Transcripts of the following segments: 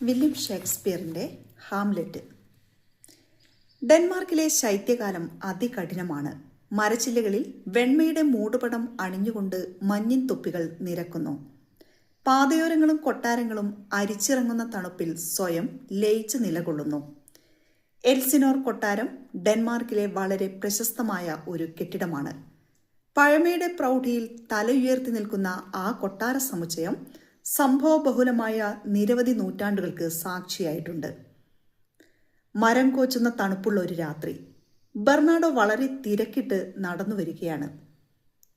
William ഷേക്സ്പിയറിൻ്റെ Hamlet. ഡെൻമാർക്കിലെ ശൈത്യകാലം അതികഠിനമാണ്. മരച്ചില്ലകളിൽ വെണ്മയുടെ മൂടുപടം അണിഞ്ഞുകൊണ്ട് മഞ്ഞിൻ തുപ്പികൾ നിരക്കുന്നു. പാതയോരങ്ങളും കൊട്ടാരങ്ങളും അരിച്ചിറങ്ങുന്ന തണുപ്പിൽ സ്വയം ലയിച്ച് നിലകൊള്ളുന്നു. എൽസിനോർ കൊട്ടാരം ഡെൻമാർക്കിലെ വളരെ പ്രശസ്തമായ ഒരു കെട്ടിടമാണ്. പഴമയുടെ പ്രൗഢിയിൽ തലയുയർത്തി നിൽക്കുന്ന ആ കൊട്ടാര സമുച്ചയം സംഭവബഹുലമായ നിരവധി നൂറ്റാണ്ടുകൾക്ക് സാക്ഷിയായിട്ടുണ്ട്. മരം കോച്ചുന്ന തണുപ്പുള്ള ഒരു രാത്രി ബെർണാഡോ വളരെ തിരക്കിട്ട് നടന്നു വരികയാണ്.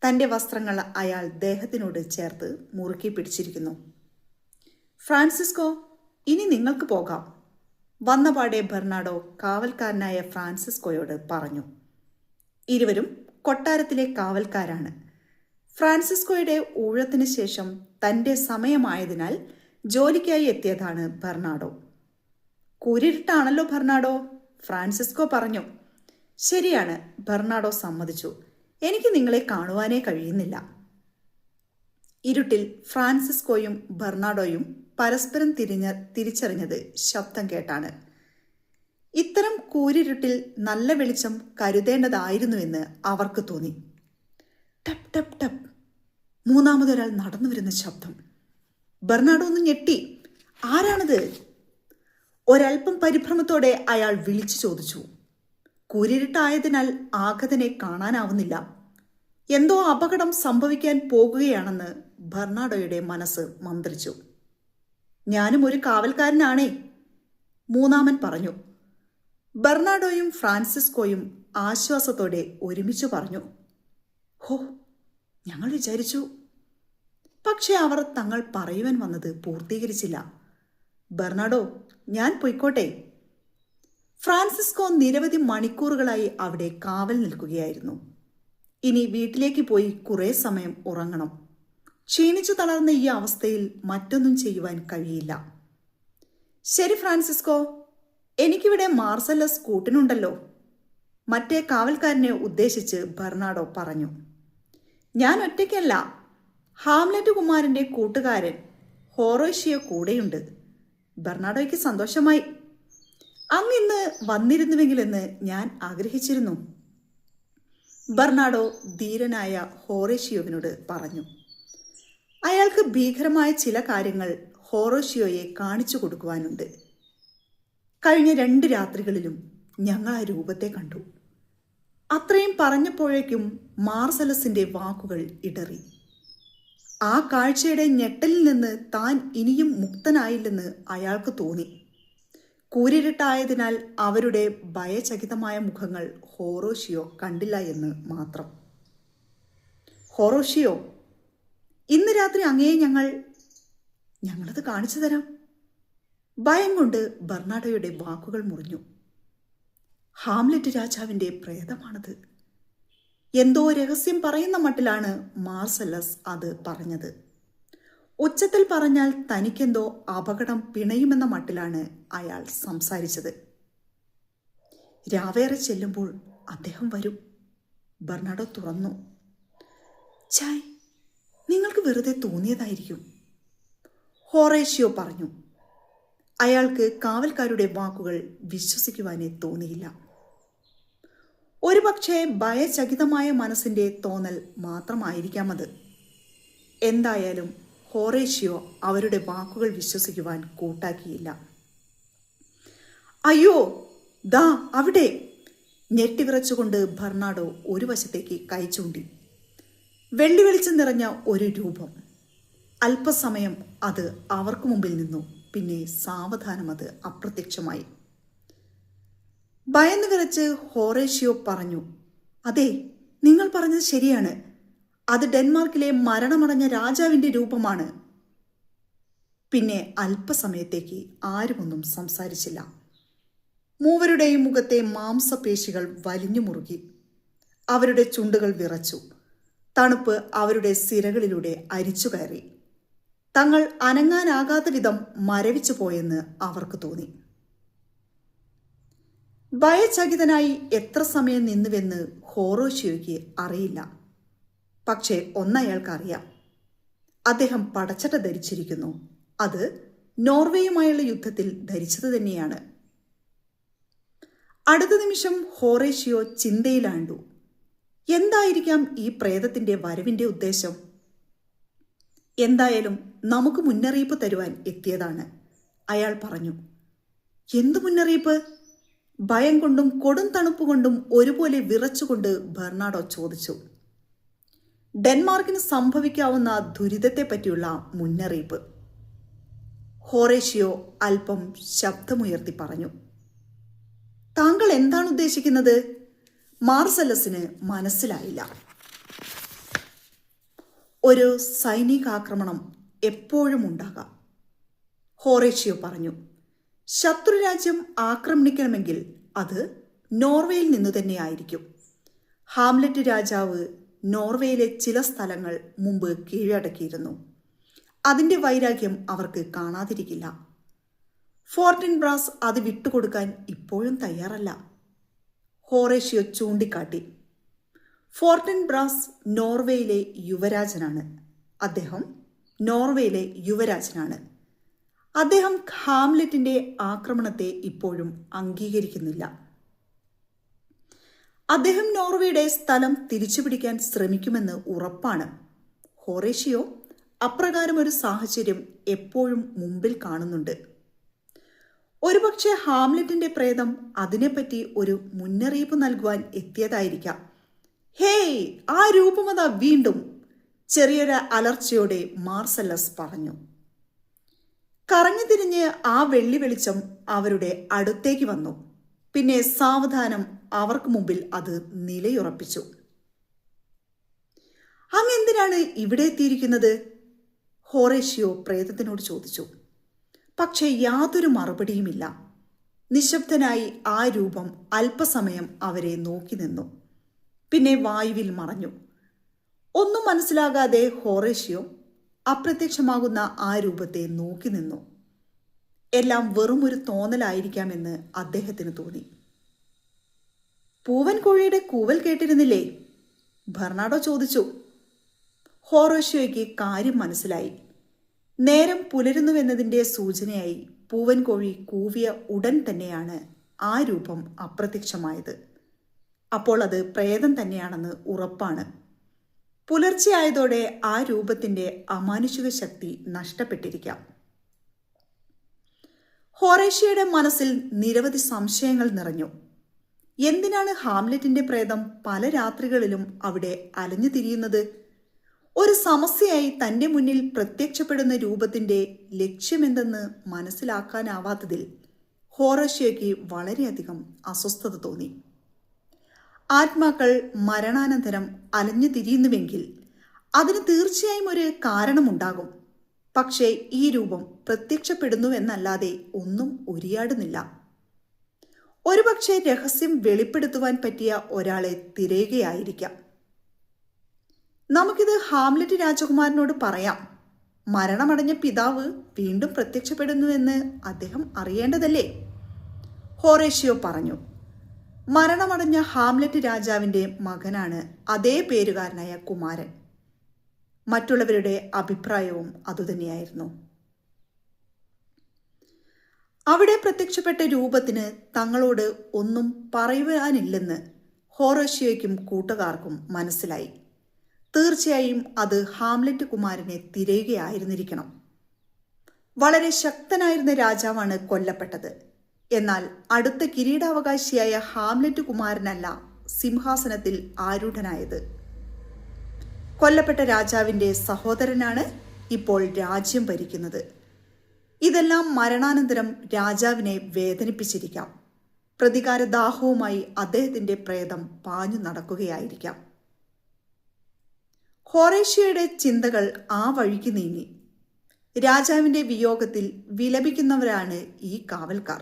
തൻ്റെ വസ്ത്രങ്ങൾ അയാൾ ദേഹത്തിനോട് ചേർത്ത് മുറുക്കി പിടിച്ചിരിക്കുന്നു. ഫ്രാൻസിസ്കോ, ഇനി നിങ്ങൾക്ക് പോകാം. വന്നപാടെ ബെർണാഡോ കാവൽക്കാരനായ ഫ്രാൻസിസ്കോയോട് പറഞ്ഞു. ഇരുവരും കൊട്ടാരത്തിലെ കാവൽക്കാരാണ്. ഫ്രാൻസിസ്കോയുടെ ഊഴത്തിന് ശേഷം തൻ്റെ സമയമായതിനാൽ ജോലിക്കായി എത്തിയതാണ് ബെർണാഡോ. കൂരിരുട്ടാണല്ലോ ബെർണാഡോ, ഫ്രാൻസിസ്കോ പറഞ്ഞു. ശരിയാണ്, ബെർണാഡോ സമ്മതിച്ചു. എനിക്ക് നിങ്ങളെ കാണുവാനേ കഴിയുന്നില്ല. ഇരുട്ടിൽ ഫ്രാൻസിസ്കോയും ബെർണാഡോയും പരസ്പരം തിരിച്ചറിഞ്ഞത് ശബ്ദം കേട്ടാണ്. ഇത്തരം കൂരിരുട്ടിൽ നല്ല വെളിച്ചം കരുതേണ്ടതായിരുന്നുവെന്ന് അവർക്ക് തോന്നി. ടപ് ടപ് ടപ്. മൂന്നാമതൊരാൾ നടന്നു വരുന്ന ശബ്ദം. ബെർണാഡോ ഒന്ന് ഞെട്ടി. ആരാണത്? ഒരൽപ്പം പരിഭ്രമത്തോടെ അയാൾ വിളിച്ചു ചോദിച്ചു. കൂരിരുട്ടായതിനാൽ ആഗതനെ കാണാനാവുന്നില്ല. എന്തോ അപകടം സംഭവിക്കാൻ പോകുകയാണെന്ന് ബെർണാഡോയുടെ മനസ്സ് മന്ത്രിച്ചു. ഞാനും ഒരു കാവൽക്കാരനാണേ, മൂന്നാമൻ പറഞ്ഞു. ബെർണാഡോയും ഫ്രാൻസിസ്കോയും ആശ്വാസത്തോടെ ഒരുമിച്ചു പറഞ്ഞു. ഹോ, ഞങ്ങൾ വിചാരിച്ചു. പക്ഷെ അവർ തങ്ങൾ പറയുവാൻ വന്നത് പൂർത്തീകരിച്ചില്ല. ബെർണാഡോ, ഞാൻ പൊയ്ക്കോട്ടെ. ഫ്രാൻസിസ്കോ നിരവധി മണിക്കൂറുകളായി അവിടെ കാവൽ നിൽക്കുകയായിരുന്നു. ഇനി വീട്ടിലേക്ക് പോയി കുറേ സമയം ഉറങ്ങണം. ക്ഷീണിച്ചു തളർന്ന ഈ അവസ്ഥയിൽ മറ്റൊന്നും ചെയ്യുവാൻ കഴിയില്ല. ശരി ഫ്രാൻസിസ്കോ, എനിക്കിവിടെ മാർസലസ് കൂട്ടിനുണ്ടല്ലോ, മറ്റേ കാവൽക്കാരനെ ഉദ്ദേശിച്ച് ബെർണാഡോ പറഞ്ഞു. ഞാൻ ഒറ്റയ്ക്കല്ല, ഹാംലെറ്റ് കുമാരൻ്റെ കൂട്ടുകാരൻ ഹോറേഷ്യോ കൂടെയുണ്ട്. ബെർണാഡോയ്ക്ക് സന്തോഷമായി. അങ്ങിന്ന് വന്നിരുന്നുവെങ്കിലെന്ന് ഞാൻ ആഗ്രഹിച്ചിരുന്നു, ബെർണാഡോ ധീരനായ ഹോറേഷ്യോവിനോട് പറഞ്ഞു. അയാൾക്ക് ഭീകരമായ ചില കാര്യങ്ങൾ ഹോറേഷ്യോയെ കാണിച്ചു കൊടുക്കുവാനുണ്ട്. കഴിഞ്ഞ 2 രാത്രികളിലും ഞങ്ങൾ ആ രൂപത്തെ കണ്ടു. അത്രയും പറഞ്ഞപ്പോഴേക്കും മാർസലസിൻ്റെ വാക്കുകൾ ഇടറി. ആ കാഴ്ചയുടെ ഞെട്ടലിൽ നിന്ന് താൻ ഇനിയും മുക്തനായില്ലെന്ന് അയാൾക്ക് തോന്നി. കൂരിരുട്ടായതിനാൽ അവരുടെ ഭയചകിതമായ മുഖങ്ങൾ ഹോറേഷ്യോ കണ്ടില്ല എന്ന് മാത്രം. ഹോറേഷ്യോ, ഇന്ന് രാത്രി അങ്ങയെ ഞങ്ങളത് കാണിച്ചു തരാം. ഭയം കൊണ്ട് ബെർണാഡോയുടെ വാക്കുകൾ മുറിഞ്ഞു. ഹാംലെറ്റ് രാജാവിൻ്റെ പ്രേതമാണത്. എന്തോ രഹസ്യം പറയുന്ന മട്ടിലാണ് മാർസലസ് അത് പറഞ്ഞത്. ഉച്ചത്തിൽ പറഞ്ഞാൽ തനിക്കെന്തോ അപകടം പിണയുമെന്ന മട്ടിലാണ് അയാൾ സംസാരിച്ചത്. രാവേറെ ചെല്ലുമ്പോൾ അദ്ദേഹം വരും. ബെർണാഡോ തുറന്നു. ഛായ്, നിങ്ങൾക്ക് വെറുതെ തോന്നിയതായിരിക്കും, ഹോറേഷ്യോ പറഞ്ഞു. അയാൾക്ക് കാവൽക്കാരുടെ വാക്കുകൾ വിശ്വസിക്കുവാനേ തോന്നിയില്ല. ഒരുപക്ഷെ ഭയചകിതമായ മനസ്സിൻ്റെ തോന്നൽ മാത്രമായിരിക്കാം അത്. എന്തായാലും ഹോറേഷ്യോ അവരുടെ വാക്കുകൾ വിശ്വസിക്കുവാൻ കൂട്ടാക്കിയില്ല. അയ്യോ, ദാ അവിടെ! ഞെട്ടിവിറച്ചുകൊണ്ട് ബെർണാഡോ ഒരു വശത്തേക്ക് കൈ ചൂണ്ടി. വെള്ളി വെളിച്ചം നിറഞ്ഞ ഒരു രൂപം. അല്പസമയം അത് അവർക്ക് മുമ്പിൽ നിന്നു. പിന്നെ സാവധാനം അത് അപ്രത്യക്ഷമായി. ഭയന്ന് വിറച്ച് ഹോറേഷ്യോ പറഞ്ഞു. അതെ, നിങ്ങൾ പറഞ്ഞത് ശരിയാണ്. അത് ഡെൻമാർക്കിലെ മരണമടഞ്ഞ രാജാവിൻ്റെ രൂപമാണ്. പിന്നെ അല്പസമയത്തേക്ക് ആരുമൊന്നും സംസാരിച്ചില്ല. മൂവരുടെയും മുഖത്തെ മാംസപേശികൾ വലിഞ്ഞു മുറുകി. അവരുടെ ചുണ്ടുകൾ വിറച്ചു. തണുപ്പ് അവരുടെ സിരകളിലൂടെ അരിച്ചു കയറി. തങ്ങൾ അനങ്ങാനാകാത്ത വിധം മരവിച്ചു പോയെന്ന് അവർക്ക് തോന്നി. ഭയചകിതനായി എത്ര സമയം നിന്നുവെന്ന് ഹോറേഷ്യോയ്ക്ക് അറിയില്ല. പക്ഷേ ഒന്നയാൾക്കറിയാം, അദ്ദേഹം പടച്ചട്ട ധരിച്ചിരിക്കുന്നു. അത് നോർവേയുമായുള്ള യുദ്ധത്തിൽ ധരിച്ചത് തന്നെയാണ്. അടുത്ത നിമിഷം ഹോറേഷ്യോ ചിന്തയിലാണ്ടു. എന്തായിരിക്കാം ഈ പ്രേതത്തിന്റെ വരവിന്റെ ഉദ്ദേശം? എന്തായാലും നമുക്ക് മുന്നറിയിപ്പ് തരുവാൻ എത്തിയതാണ്, അയാൾ പറഞ്ഞു. എന്തു മുന്നറിയിപ്പ്? ഭയം കൊണ്ടും കൊടും തണുപ്പ് കൊണ്ടും ഒരുപോലെ വിറച്ചുകൊണ്ട് ബെർണാഡോ ചോദിച്ചു. ഡെൻമാർക്കിന് സംഭവിക്കാവുന്ന ദുരിതത്തെ പറ്റിയുള്ള മുന്നറിയിപ്പ്. ഹോറേഷ്യോ അല്പം ശബ്ദമുയർത്തി പറഞ്ഞു. താങ്കൾ എന്താണ് ഉദ്ദേശിക്കുന്നത്? മാർസലസിന് മനസ്സിലായില്ല. ഒരു സൈനികാക്രമണം എപ്പോഴും ഉണ്ടാകാം, ഹോറേഷ്യോ പറഞ്ഞു. ശത്രുരാജ്യം ആക്രമിക്കണമെങ്കിൽ അത് നോർവേയിൽ നിന്നു തന്നെയായിരിക്കും. ഹാംലെറ്റ് രാജാവ് നോർവേയിലെ ചില സ്ഥലങ്ങൾ മുമ്പ് കീഴടക്കിയിരുന്നു. അതിൻ്റെ വൈരാഗ്യം അവർക്ക് കാണാതിരിക്കില്ല. ഫോർട്ടിൻബ്രാസ് അത് വിട്ടുകൊടുക്കാൻ ഇപ്പോഴും തയ്യാറല്ല, ഹോറേഷ്യോ ചൂണ്ടിക്കാട്ടി. ഫോർട്ടിൻബ്രാസ് നോർവേയിലെ യുവരാജനാണ്. അദ്ദേഹം ഹാംലെറ്റിന്റെ ആക്രമണത്തെ ഇപ്പോഴും അംഗീകരിക്കുന്നില്ല. അദ്ദേഹം നോർവേയുടെ സ്ഥലം തിരിച്ചുപിടിക്കാൻ ശ്രമിക്കുമെന്ന് ഉറപ്പാണ്. ഹോറേഷ്യോ അപ്രകാരം ഒരു സാഹചര്യം എപ്പോഴും മുമ്പിൽ കാണുന്നുണ്ട്. ഒരുപക്ഷെ ഹാംലെറ്റിന്റെ പ്രേതം അതിനെപ്പറ്റി ഒരു മുന്നറിയിപ്പ് നൽകുവാൻ എത്തിയതായിരിക്കാം. ഹേയ്, ആ രൂപമത വീണ്ടും, ചെറിയൊരു അലർച്ചയോടെ മാർസലസ് പറഞ്ഞു. കറങ്ങി തിരിഞ്ഞ് ആ വെള്ളി വെളിച്ചം അവരുടെ അടുത്തേക്ക് വന്നു. പിന്നെ സാവധാനം അവർക്ക് മുമ്പിൽ അത് നിലയുറപ്പിച്ചു. അങ്ങ് എന്തിനാണ് ഇവിടെ എത്തിയിരിക്കുന്നത്? ഹോറേഷ്യോ പ്രേതത്തിനോട് ചോദിച്ചു. പക്ഷേ യാതൊരു മറുപടിയുമില്ല. നിശബ്ദനായി ആ രൂപം അല്പസമയം അവരെ നോക്കി നിന്നു. പിന്നെ വായുവിൽ മറഞ്ഞു. ഒന്നും മനസ്സിലാകാതെ ഹോറേഷ്യോ അപ്രത്യക്ഷമാകുന്ന ആ രൂപത്തെ നോക്കി നിന്നു. എല്ലാം വെറും ഒരു തോന്നലായിരിക്കാമെന്ന് അദ്ദേഹത്തിന് തോന്നി. പൂവൻ കോഴിയുടെ കൂവൽ കേട്ടിരുന്നില്ലേ? ബെർണാഡോ ചോദിച്ചു. ഹോറേഷ്യോയ്ക്ക് കാര്യം മനസ്സിലായി. നേരം പുലരുന്നുവെന്നതിൻ്റെ സൂചനയായി പൂവൻ കോഴി കൂവിയ ഉടൻ തന്നെയാണ് ആ രൂപം അപ്രത്യക്ഷമായത്. അപ്പോൾ അത് പ്രേതം തന്നെയാണെന്ന് ഉറപ്പാണ്. പുലർച്ചെയായതോടെ ആ രൂപത്തിന്റെ അമാനുഷിക ശക്തി നഷ്ടപ്പെട്ടിരിക്കാം. ഹോറേഷ്യയുടെ മനസ്സിൽ നിരവധി സംശയങ്ങൾ നിറഞ്ഞു. എന്തിനാണ് ഹാംലെറ്റിന്റെ പ്രേതം പല രാത്രികളിലും അവിടെ അലഞ്ഞു തിരിയുന്നത്? ഒരു സമസ്യയായി തൻ്റെ മുന്നിൽ പ്രത്യക്ഷപ്പെടുന്ന രൂപത്തിന്റെ ലക്ഷ്യമെന്തെന്ന് മനസ്സിലാക്കാനാവാത്തതിൽ ഹോറേഷ്യോയ്ക്ക് വളരെയധികം അസ്വസ്ഥത തോന്നി. ആത്മാക്കൾ മരണാനന്തരം അലഞ്ഞു തിരിയുന്നുവെങ്കിൽ അതിന് തീർച്ചയായും ഒരു കാരണമുണ്ടാകും. പക്ഷേ ഈ രൂപം പ്രത്യക്ഷപ്പെടുന്നുവെന്നല്ലാതെ ഒന്നും ഉരിയാടുന്നില്ല. ഒരുപക്ഷെ രഹസ്യം വെളിപ്പെടുത്തുവാൻ പറ്റിയ ഒരാളെ തിരയുകയായിരിക്കാം. നമുക്കിത് ഹാംലെറ്റ് രാജകുമാരനോട് പറയാം. മരണമടഞ്ഞ പിതാവ് വീണ്ടും പ്രത്യക്ഷപ്പെടുന്നുവെന്ന് അദ്ദേഹം അറിയേണ്ടതല്ലേ? ഹോറേഷ്യോ പറഞ്ഞു. മരണമടഞ്ഞ ഹാംലെറ്റ് രാജാവിൻ്റെ മകനാണ് അതേ പേരുകാരനായ കുമാരൻ. മറ്റുള്ളവരുടെ അഭിപ്രായവും അതുതന്നെയായിരുന്നു. അവിടെ പ്രത്യക്ഷപ്പെട്ട രൂപത്തിന് തങ്ങളോട് ഒന്നും പറയുവാനില്ലെന്ന് ഹോറേഷ്യോയ്ക്കും കൂട്ടുകാർക്കും മനസ്സിലായി. തീർച്ചയായും അത് ഹാംലെറ്റ് കുമാരനെ തിരയുകയായിരുന്നിരിക്കണം. വളരെ ശക്തനായിരുന്ന രാജാവാണ് കൊല്ലപ്പെട്ടത്. എന്നാൽ അടുത്ത കിരീടാവകാശിയായ ഹാംലെറ്റ് കുമാരനല്ല സിംഹാസനത്തിൽ ആരൂഢനായത്. കൊല്ലപ്പെട്ട രാജാവിൻ്റെ സഹോദരനാണ് ഇപ്പോൾ രാജ്യം ഭരിക്കുന്നത്. ഇതെല്ലാം മരണാനന്തരം രാജാവിനെ വേദനിപ്പിച്ചിരിക്കാം. പ്രതികാരദാഹവുമായി അദ്ദേഹത്തിൻ്റെ പ്രേതം പാഞ്ഞു നടക്കുകയായിരിക്കാം. ഹോറേഷ്യോയുടെ ചിന്തകൾ ആ വഴിക്ക് നീങ്ങി. രാജാവിൻ്റെ വിയോഗത്തിൽ വിലപിക്കുന്നവരാണ് ഈ കാവൽക്കാർ.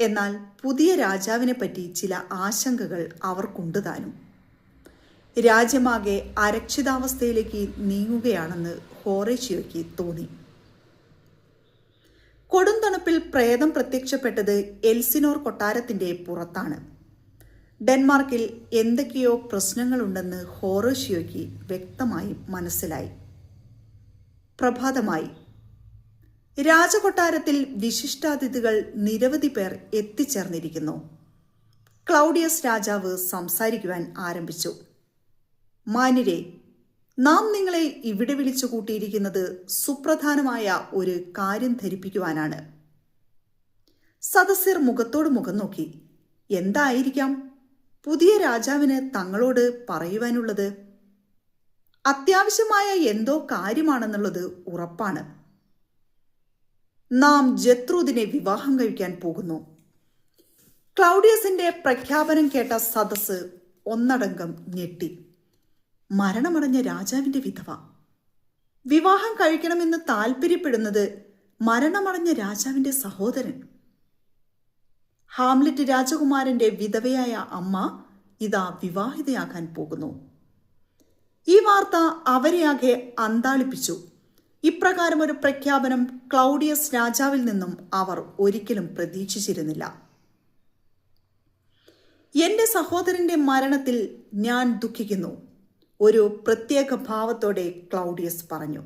എന്നാൽ പുതിയ രാജാവിനെ പറ്റി ചില ആശങ്കകൾ അവർക്കുണ്ട് താനും. രാജ്യമാകെ അരക്ഷിതാവസ്ഥയിലേക്ക് നീങ്ങുകയാണെന്ന് ഹോറേഷ്യോയ്ക്ക് തോന്നി. കൊടുംതണുപ്പിൽ പ്രേതം പ്രത്യക്ഷപ്പെട്ടത് എൽസിനോർ കൊട്ടാരത്തിൻ്റെ പുറത്താണ്. ഡെൻമാർക്കിൽ എന്തൊക്കെയോ പ്രശ്നങ്ങളുണ്ടെന്ന് ഹോറേഷ്യോയ്ക്ക് വ്യക്തമായി മനസ്സിലായി. പ്രഭാതമായി. രാജകൊട്ടാരത്തിൽ വിശിഷ്ടാതിഥികൾ നിരവധി പേർ എത്തിച്ചേർന്നിരിക്കുന്നു. ക്ലൗഡിയസ് രാജാവ് സംസാരിക്കുവാൻ ആരംഭിച്ചു. മാന്യരെ, നാം നിങ്ങളെ ഇവിടെ വിളിച്ചു കൂട്ടിയിരിക്കുന്നത് സുപ്രധാനമായ ഒരു കാര്യം ധരിപ്പിക്കുവാനാണ്. സദസ്യർ മുഖത്തോട് മുഖം നോക്കി. എന്തായിരിക്കാം പുതിയ രാജാവിന് തങ്ങളോട് പറയുവാനുള്ളത്? അത്യാവശ്യമായ എന്തോ കാര്യമാണെന്നുള്ളത് ഉറപ്പാണ്. നാം ജത്രൂദിനെ വിവാഹം കഴിക്കാൻ പോകുന്നു. ക്ലൗഡിയസിന്റെ പ്രഖ്യാപനം കേട്ട സദസ്സ് ഒന്നടങ്കം ഞെട്ടി. മരണമടഞ്ഞ രാജാവിന്റെ വിധവ വിവാഹം കഴിക്കണമെന്ന് താല്പര്യപ്പെടുന്നത് മരണമടഞ്ഞ രാജാവിന്റെ സഹോദരൻ. ഹാംലെറ്റ് രാജകുമാരന്റെ വിധവയായ അമ്മ ഇതാ വിവാഹിതയാകാൻ പോകുന്നു. ഈ വാർത്ത അവരെയാകെ അന്താളിപ്പിച്ചു. ഇപ്രകാരം ഒരു പ്രഖ്യാപനം ക്ലൗഡിയസ് രാജാവിൽ നിന്നും അവർ ഒരിക്കലും പ്രതീക്ഷിച്ചിരുന്നില്ല. എന്റെ സഹോദരന്റെ മരണത്തിൽ ഞാൻ ദുഃഖിക്കുന്നു, ഒരു പ്രത്യേക ഭാവത്തോടെ ക്ലൗഡിയസ് പറഞ്ഞു.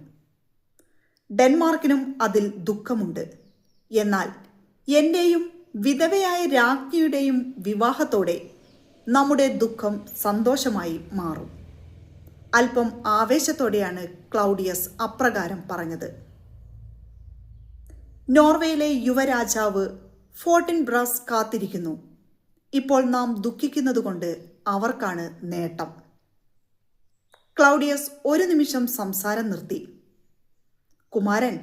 ഡെൻമാർക്കിനും അതിൽ ദുഃഖമുണ്ട്. എന്നാൽ എന്റെയും വിധവയായ രാജ്ഞിയുടെയും വിവാഹത്തോടെ നമ്മുടെ ദുഃഖം സന്തോഷമായി മാറും. അല്പം ആവേശത്തോടെയാണ് ക്ലൗഡിയസ് അപ്രകാരം പറഞ്ഞത്. നോർവേയിലെ യുവരാജാവ് ഫോർട്ടിൻബ്രാസ് കാത്തിരിക്കുന്നു. ഇപ്പോൾ നാം ദുഃഖിക്കുന്നതുകൊണ്ട് അവർക്കാണ് നേട്ടം. ക്ലൗഡിയസ് ഒരു നിമിഷം സംസാരം നിർത്തി. കുമാരൻ,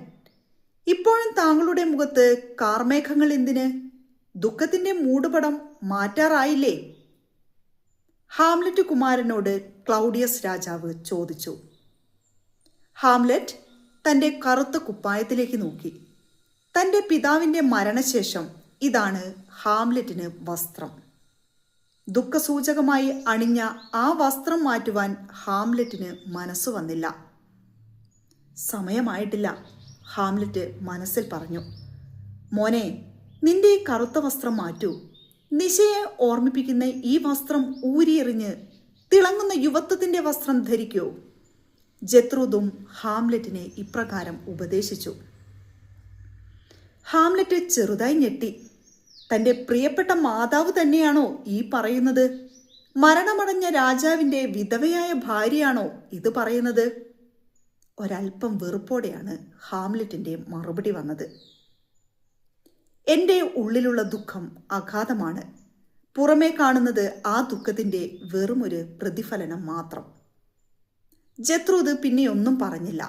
ഇപ്പോഴും താങ്കളുടെ മുഖത്ത് കാർമേഘങ്ങൾ എന്തിന്? ദുഃഖത്തിന്റെ മൂടുപടം മാറ്റാറായില്ലേ? ഹാംലെറ്റ് കുമാരനോട് ക്ലൗഡിയസ് രാജാവ് ചോദിച്ചു. ഹാംലെറ്റ് തന്റെ കറുത്ത കുപ്പായത്തിലേക്ക് നോക്കി. തന്റെ പിതാവിന്റെ മരണശേഷം ഇതാണ് ഹാംലെറ്റിന് വസ്ത്രം. ദുഃഖസൂചകമായി അണിഞ്ഞ ആ വസ്ത്രം മാറ്റുവാൻ ഹാംലെറ്റിന് മനസ്സു വന്നില്ല. സമയമായിട്ടില്ല, ഹാംലെറ്റ് മനസ്സിൽ പറഞ്ഞു. മോനെ, നിന്റെ ഈ കറുത്ത വസ്ത്രം മാറ്റൂ. നിശയെ ഓർമ്മിപ്പിക്കുന്ന ഈ വസ്ത്രം ഊരിയെറിഞ്ഞ് തിളങ്ങുന്ന യുവത്വത്തിന്റെ വസ്ത്രം ധരിക്കൂ. ജത്രൂദും ഹാംലെറ്റിനെ ഇപ്രകാരം ഉപദേശിച്ചു. ഹാംലെറ്റ് ചെറുതായി ഞെട്ടി. തന്റെ പ്രിയപ്പെട്ട മാതാവ് തന്നെയാണോ ഈ പറയുന്നത്? മരണമടഞ്ഞ രാജാവിന്റെ വിധവയായ ഭാര്യയാണോ ഇത് പറയുന്നത്? ഒരൽപ്പം വെറുപ്പോടെയാണ് ഹാംലെറ്റിന്റെ മറുപടി വന്നത്. എന്റെ ഉള്ളിലുള്ള ദുഃഖം അഗാധമാണ്. പുറമേ കാണുന്നത് ആ ദുഃഖത്തിന്റെ വെറുമൊരു പ്രതിഫലനം മാത്രം. ജത്രൂദ് പിന്നെയൊന്നും പറഞ്ഞില്ല.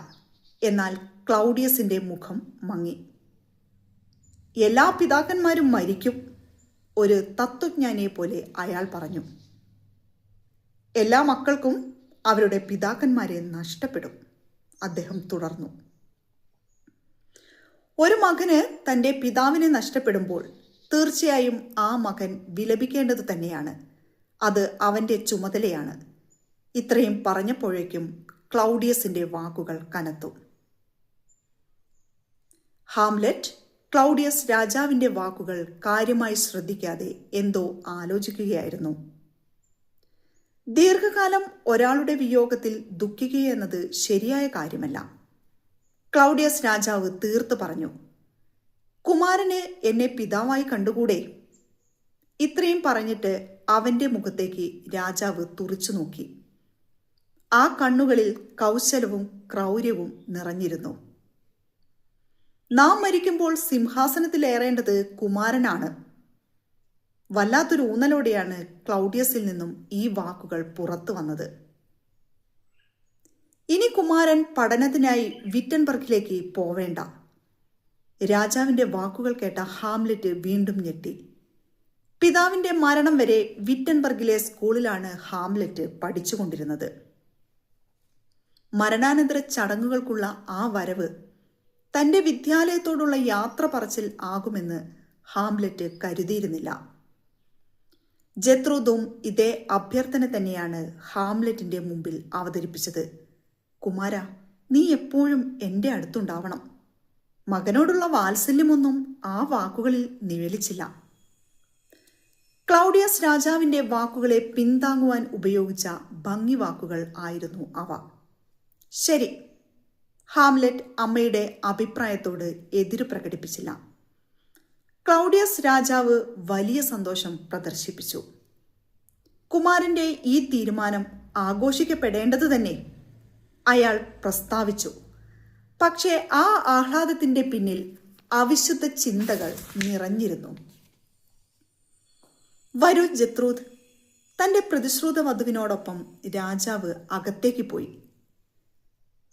എന്നാൽ ക്ലൗഡിയസിന്റെ മുഖം മങ്ങി. എല്ലാ പിതാക്കന്മാരും മരിക്കും, ഒരു തത്വജ്ഞാനിയെ പോലെ അയാൾ പറഞ്ഞു. എല്ലാ മക്കൾക്കും അവരുടെ പിതാക്കന്മാരെ നഷ്ടപ്പെടും, അദ്ദേഹം തുടർന്നു. ഒരു മകന് തൻ്റെ പിതാവിനെ നഷ്ടപ്പെടുമ്പോൾ തീർച്ചയായും ആ മകൻ വിലപിക്കേണ്ടത് തന്നെയാണ്. അത് അവൻ്റെ ചുമതലയാണ്. ഇത്രയും പറഞ്ഞപ്പോഴേക്കും ക്ലൗഡിയസിന്റെ വാക്കുകൾ കനത്തു. ഹാംലെറ്റ് ക്ലൗഡിയസ് രാജാവിന്റെ വാക്കുകൾ കാര്യമായി ശ്രദ്ധിക്കാതെ എന്തോ ആലോചിക്കുകയായിരുന്നു. ദീർഘകാലം ഒരാളുടെ വിയോഗത്തിൽ ദുഃഖിക്കുകയെന്നത് ശരിയായ കാര്യമല്ല. ക്ലൗഡിയസ് രാജാവ് തീർത്തു പറഞ്ഞു. കുമാരന് എന്നെ പിതാവായി കണ്ടുകൂടെ? ഇത്രയും പറഞ്ഞിട്ട് അവന്റെ മുഖത്തേക്ക് രാജാവ് തുറിച്ചു നോക്കി. ആ കണ്ണുകളിൽ കൗശലവും ക്രൗര്യവും നിറഞ്ഞിരുന്നു. നാം മരിക്കുമ്പോൾ സിംഹാസനത്തിലേറേണ്ടത് കുമാരനാണ്. വല്ലാത്തൊരു ഊന്നലോടെയാണ് ക്ലൗഡിയസിൽ നിന്നും ഈ വാക്കുകൾ പുറത്തു വന്നത്. ഇനി കുമാരൻ പഠനത്തിനായി വിറ്റൻബർഗിലേക്ക് പോവേണ്ട. രാജാവിന്റെ വാക്കുകൾ കേട്ട ഹാംലെറ്റ് വീണ്ടും ഞെട്ടി. പിതാവിന്റെ മരണം വരെ വിറ്റൻബർഗിലെ സ്കൂളിലാണ് ഹാംലെറ്റ് പഠിച്ചുകൊണ്ടിരുന്നത്. മരണാനന്തര ചടങ്ങുകൾക്കുള്ള ആ വരവ് തന്റെ വിദ്യാലയത്തോടുള്ള യാത്ര പറച്ചിൽ ആകുമെന്ന് ഹാംലെറ്റ് കരുതിയിരുന്നില്ല. ജത്രൂദും ഇതേ അഭ്യർത്ഥന തന്നെയാണ് ഹാംലെറ്റിന്റെ മുമ്പിൽ അവതരിപ്പിച്ചത്. കുമാര, നീ എപ്പോഴും എൻ്റെ അടുത്തുണ്ടാവണം. മകനോടുള്ള വാത്സല്യമൊന്നും ആ വാക്കുകളിൽ നിഴലിച്ചില്ല. ക്ലൗഡിയസ് രാജാവിന്റെ വാക്കുകളെ പിന്താങ്ങുവാൻ ഉപയോഗിച്ച ഭംഗി വാക്കുകൾ ആയിരുന്നു അവ. ശരി, ഹാംലെറ്റ് അമ്മയുടെ അഭിപ്രായത്തോട് എതിര് പ്രകടിപ്പിച്ചില്ല. ക്ലൗഡിയസ് രാജാവ് വലിയ സന്തോഷം പ്രദർശിപ്പിച്ചു. കുമാരന്റെ ഈ തീരുമാനം ആഘോഷിക്കപ്പെടേണ്ടത് തന്നെ അയാൾ പ്രസ്താവിച്ചു. പക്ഷേ ആ ആഹ്ലാദത്തിന്റെ പിന്നിൽ അവിശുദ്ധ ചിന്തകൾ നിറഞ്ഞിരുന്നു. വരൂ ജത്രൂദ്. തന്റെ പ്രതിശ്രുത വധുവിനോടൊപ്പം രാജാവ് അകത്തേക്ക് പോയി.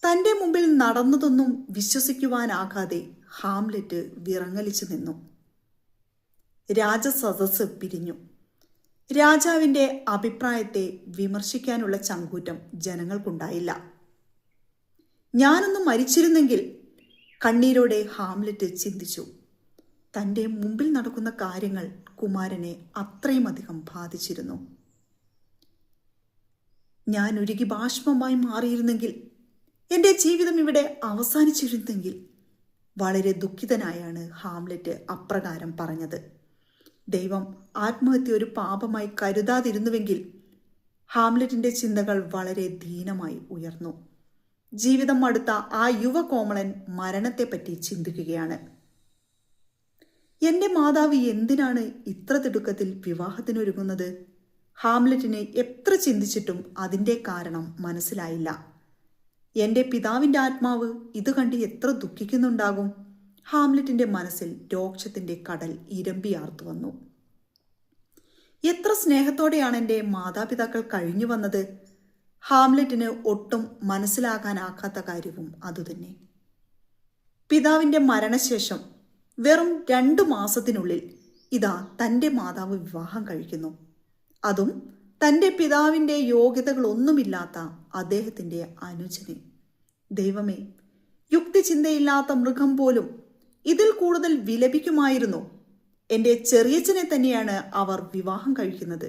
തന്റെ മുമ്പിൽ നടന്നതൊന്നും വിശ്വസിക്കുവാനാകാതെ ഹാംലെറ്റ് വിറങ്ങലിച്ചു നിന്നു. രാജസദസ്സ് പിരിഞ്ഞു. രാജാവിന്റെ അഭിപ്രായത്തെ വിമർശിക്കാനുള്ള ചങ്കൂറ്റം ജനങ്ങൾക്കുണ്ടായില്ല. ഞാനൊന്ന് മരിച്ചിരുന്നെങ്കിൽ, കണ്ണീരോടെ ഹാംലെറ്റ് ചിന്തിച്ചു. തന്റെ മുമ്പിൽ നടക്കുന്ന കാര്യങ്ങൾ കുമാരനെ അത്രയുമധികം ബാധിച്ചിരുന്നു. ഞാൻ ഉരുകി ബാഷ്പമായി മാറിയിരുന്നെങ്കിൽ, എൻ്റെ ജീവിതം ഇവിടെ അവസാനിച്ചിരുന്നെങ്കിൽ. വളരെ ദുഃഖിതനായാണ് ഹാംലെറ്റ് അപ്രകാരം പറഞ്ഞത്. ദൈവം ആത്മഹത്യ ഒരു പാപമായി കരുതാതിരുന്നുവെങ്കിൽ. ഹാംലെറ്റിന്റെ ചിന്തകൾ വളരെ ദീനമായി ഉയർന്നു. ജീവിതം മടുത്ത ആ യുവകോമളൻ മരണത്തെപ്പറ്റി ചിന്തിക്കുകയാണ്. എൻ്റെ മാതാവ് എന്തിനാണ് ഇത്ര തിടുക്കത്തിൽ വിവാഹത്തിനൊരുങ്ങുന്നത്? ഹാംലെറ്റിന് എത്ര ചിന്തിച്ചിട്ടും അതിൻ്റെ കാരണം മനസ്സിലായില്ല. എൻ്റെ പിതാവിൻ്റെ ആത്മാവ് ഇത് കണ്ട് എത്ര ദുഃഖിക്കുന്നുണ്ടാകും? ഹാംലെറ്റിന്റെ മനസ്സിൽ രോക്ഷത്തിന്റെ കടൽ ഇരമ്പിയാർത്തു വന്നു. എത്ര സ്നേഹത്തോടെയാണ് എൻ്റെ മാതാപിതാക്കൾ കഴിഞ്ഞു വന്നത്. ഹാംലെറ്റിന് ഒട്ടും മനസ്സിലാകാനാകാത്ത കാര്യവും അതുതന്നെ. പിതാവിൻ്റെ മരണശേഷം വെറും 2 മാസത്തിനുള്ളിൽ ഇതാ തൻ്റെ മാതാവ് വിവാഹം കഴിക്കുന്നു. അതും തൻ്റെ പിതാവിൻ്റെ യോഗ്യതകളൊന്നുമില്ലാത്ത അദ്ദേഹത്തിൻ്റെ അനുജനെ. ദൈവമേ, യുക്തിചിന്തയില്ലാത്ത മൃഗം പോലും ഇതിൽ കൂടുതൽ വിലപിക്കുമായിരുന്നു. എൻ്റെ ചെറിയച്ഛനെ തന്നെയാണ് അവർ വിവാഹം കഴിക്കുന്നത്,